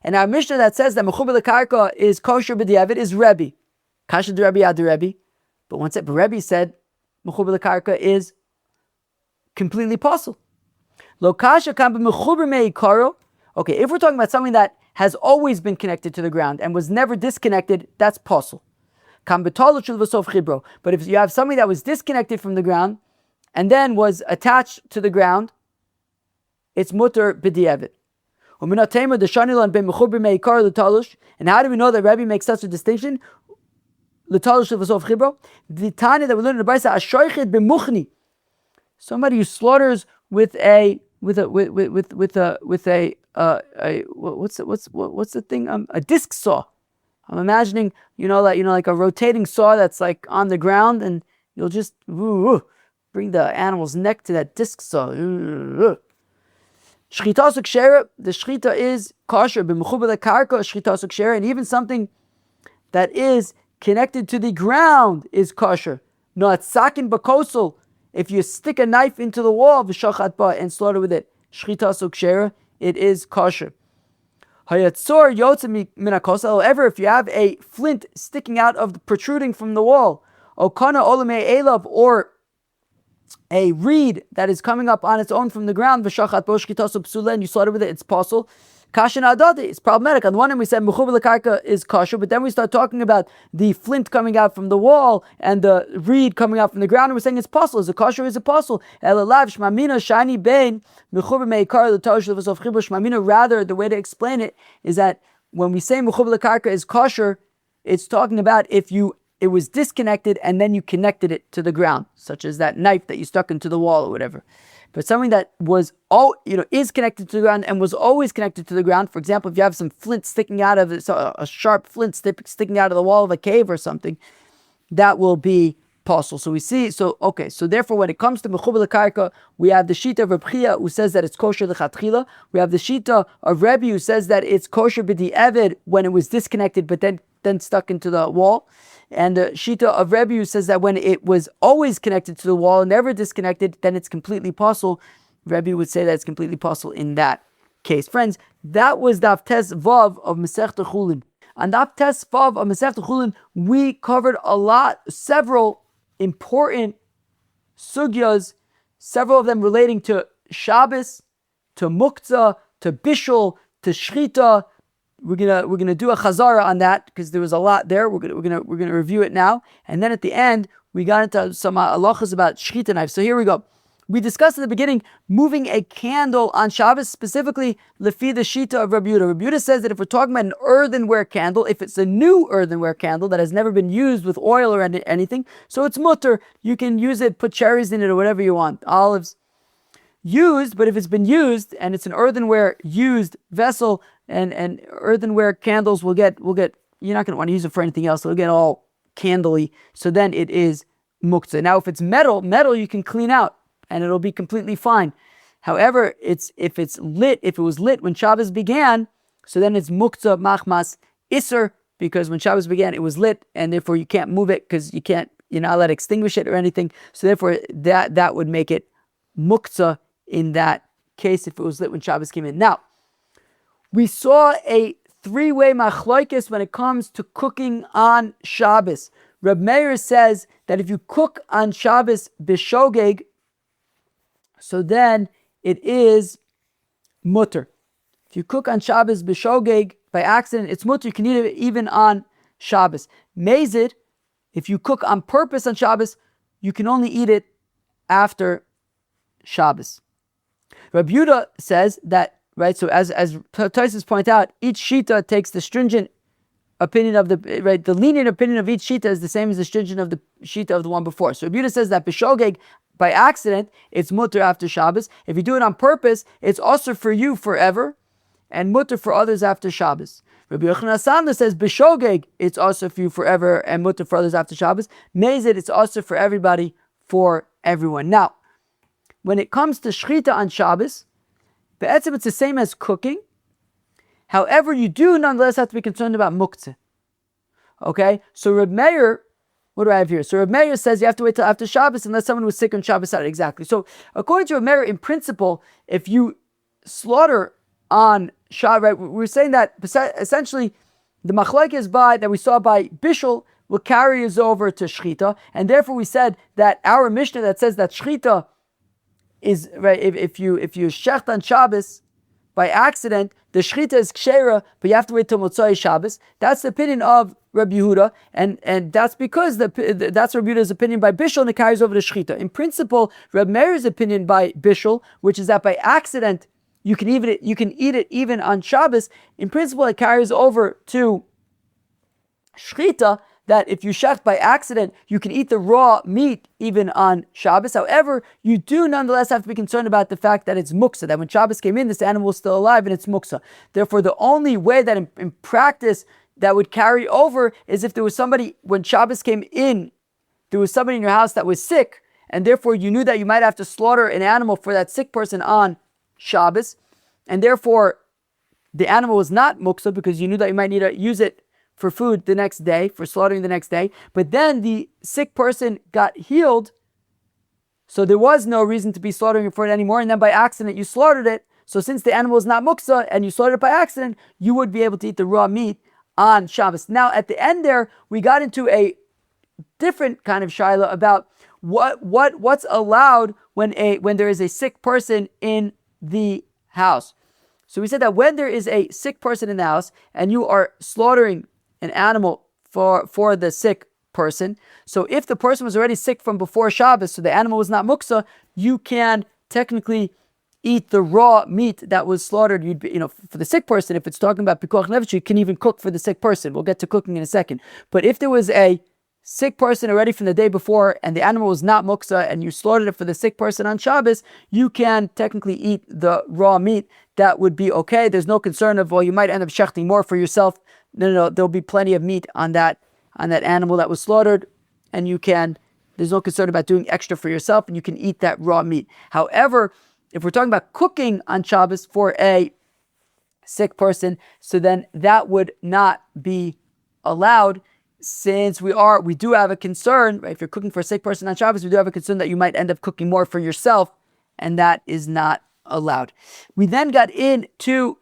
And our Mishnah that says that mechuber lekarka is kosher b'di'evid is Rebbe. Kasha de Rebbe ad Rebbe. But once it, Rebbe said mechuber lekarka is completely possible. Lo kasha kam b'mechuber meikaro. Okay, if we're talking about something that has always been connected to the ground and was never disconnected, that's possible. Kam b'talo shel v'sof chibro. But if you have something that was disconnected from the ground and then was attached to the ground, it's muter b'di'evid. And how do we know that Rebbe makes such a distinction? The Tanya that we learned in the Brisa, somebody who slaughters with a what's the thing? A disc saw. I'm imagining, like a rotating saw that's like on the ground, and you'll just bring the animal's neck to that disc saw. Shechita sukshera, the shechita is kosher, b'mechuber lekarka, shechita sukshera, and even something that is connected to the ground is kosher. Not sakin bakosel, if you stick a knife into the wall, v'shachat ba, and slaughter with it, shechita sukshera, it is kosher. Hayatzor yotze min hakosel, however, if you have a flint sticking out protruding from the wall, okana olame elav, or a reed that is coming up on its own from the ground, v'shachat bo shchitasu psula, and you slaughter with it, it's possible. Kashin adadi, it's problematic. On the one hand, we said mechuber lekarka is kosher, but then we start talking about the flint coming out from the wall and the reed coming out from the ground, and we're saying it's possible. Is it kosher? Is it possible? Elalav shmamina shani bein mechuber meikar l'tosh l'vasof chibur shmamina. Rather, the way to explain it is that when we say mechuber lekarka is kosher, it's talking about if it was disconnected and then you connected it to the ground, such as that knife that you stuck into the wall or whatever. But something that was is connected to the ground and was always connected to the ground. For example, if you have some flint sticking out of it, so a sharp flint sticking out of the wall of a cave or something, that will be possible. So we see, so therefore when it comes to mechuber lekarka, we have the shita of Reb Chia who says that it's kosher lechatchila. We have the shita of Rebbe who says that it's kosher b'di'evid when it was disconnected but then stuck into the wall. And the shita of Rebbe who says that when it was always connected to the wall and never disconnected, then it's completely possible. Rebbe would say that it's completely possible in that case. Friends, that was Daf Tes Vav of Masechta Chullin. On Daf Tes Vav of Masechta Chullin, we covered several important sugyas, several of them relating to Shabbos, to Muktzah, to Bishul, to Shechita, we're gonna do a chazara on that because there was a lot there. We're gonna review it now, and then at the end we got into some halachas about shechita knives. So here we go. We discussed at the beginning moving a candle on Shabbos, specifically lefi the shita of Rabbi Yehuda. Rabbi Yehuda says that if we're talking about an earthenware candle, if it's a new earthenware candle that has never been used with oil or anything, so it's mutter. You can use it, put cherries in it or whatever you want, olives. Used, but if it's been used and it's an earthenware used vessel, and earthenware candles will get, you're not going to want to use it for anything else. It'll get all candly. So then it is muktzah. Now, if it's metal you can clean out and it'll be completely fine. However, if it was lit when Shabbos began, so then it's muktzah machmas iser, because when Shabbos began, it was lit, and therefore you can't move it because you're not allowed to extinguish it or anything. So therefore, that would make it muktzah in that case if it was lit when Shabbos came in. Now, we saw a three-way machlokes when it comes to cooking on Shabbos. Reb Meir says that if you cook on Shabbos b'shogeg, so then it is mutter. If you cook on Shabbos b'shogeg by accident, it's mutter. You can eat it even on Shabbos. Mezid, if you cook on purpose on Shabbos, you can only eat it after Shabbos. Rabbi Yehuda says that, right, so as Tosfos point out, each shita takes the stringent opinion of the lenient opinion of each shita is the same as the stringent of the shita of the one before. So Rabbi Yehuda says that b'shogeg, by accident, it's mutter after Shabbos. If you do it on purpose, it's also for you forever, and mutter for others after Shabbos. Rabbi Yochanan Asanda says b'shogeg, it's also for you forever, and mutter for others after Shabbos. Mezid, it's also for everybody, for everyone. Now, when it comes to shechita on Shabbos, be'etzim it's the same as cooking. However, you do nonetheless have to be concerned about muktzah. Okay? So Reb Meir, what do I have here? So Reb Meir says you have to wait till after Shabbos unless someone was sick on Shabbos. Exactly. So according to Reb Meir, in principle, if you slaughter on Shabbos, right, we're saying that essentially the machlokes that we saw by Bishul will carry us over to shechita, and therefore we said that our Mishnah that says that shechita is, right, if you shecht on Shabbos by accident, the shechita is kshera, but you have to wait till Motzai Shabbos. That's the opinion of Rabbi Yehuda, and that's because that's Rabbi Yehuda's opinion by Bishul, and it carries over to shechita. In principle, Rabbi Meir's opinion by Bishul, which is that by accident you can eat it even on Shabbos. In principle, it carries over to shechita, that if you shecht by accident, you can eat the raw meat even on Shabbos. However, you do nonetheless have to be concerned about the fact that it's muksa, that when Shabbos came in, this animal was still alive and it's muksa. Therefore, the only way that in practice that would carry over is if there was somebody, when Shabbos came in, there was somebody in your house that was sick, and therefore you knew that you might have to slaughter an animal for that sick person on Shabbos, and therefore the animal was not muksa because you knew that you might need to use it for food the next day, for slaughtering the next day. But then the sick person got healed, so there was no reason to be slaughtering it for it anymore, and then by accident you slaughtered it. So since the animal is not muksa and you slaughtered it by accident, you would be able to eat the raw meat on Shabbos. Now at the end there, we got into a different kind of shaila about what's allowed when there is a sick person in the house. So we said that when there is a sick person in the house and you are slaughtering an animal for the sick person, so if the person was already sick from before Shabbos, so the animal was not muksa, you can technically eat the raw meat that was slaughtered. You'd be, for the sick person, if it's talking about pikuach nefesh, you can even cook for the sick person. We'll get to cooking in a second. But if there was a sick person already from the day before and the animal was not muksa and you slaughtered it for the sick person on Shabbos, you can technically eat the raw meat. That would be okay. There's no concern of, well, you might end up shechting more for yourself. No, there'll be plenty of meat on that animal that was slaughtered, and there's no concern about doing extra for yourself, and you can eat that raw meat. However, if we're talking about cooking on Shabbos for a sick person, so then that would not be allowed, since we do have a concern, right? If you're cooking for a sick person on Shabbos, we do have a concern that you might end up cooking more for yourself, and that is not allowed. We then got into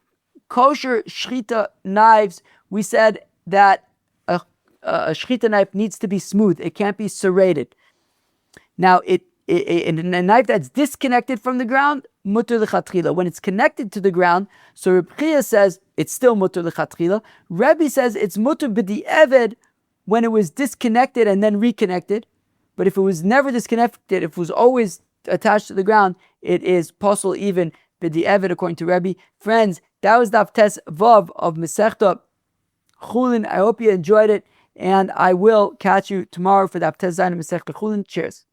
kosher shechita knives. We said that a shechita knife needs to be smooth. It can't be serrated. Now, in a knife that's disconnected from the ground, mutter l'chatchila. When it's connected to the ground, so Reb Chia says it's still mutter l'chatchila. Rebbe says it's mutter b'di'eved when it was disconnected and then reconnected. But if it was never disconnected, if it was always attached to the ground, it is possible even b'di'eved according to Rebbe. Friends, that was Daf Tes Vav of Masechta Chullin. I hope you enjoyed it, and I will catch you tomorrow for Daf Tes Zayin of Masechta Chullin. Cheers.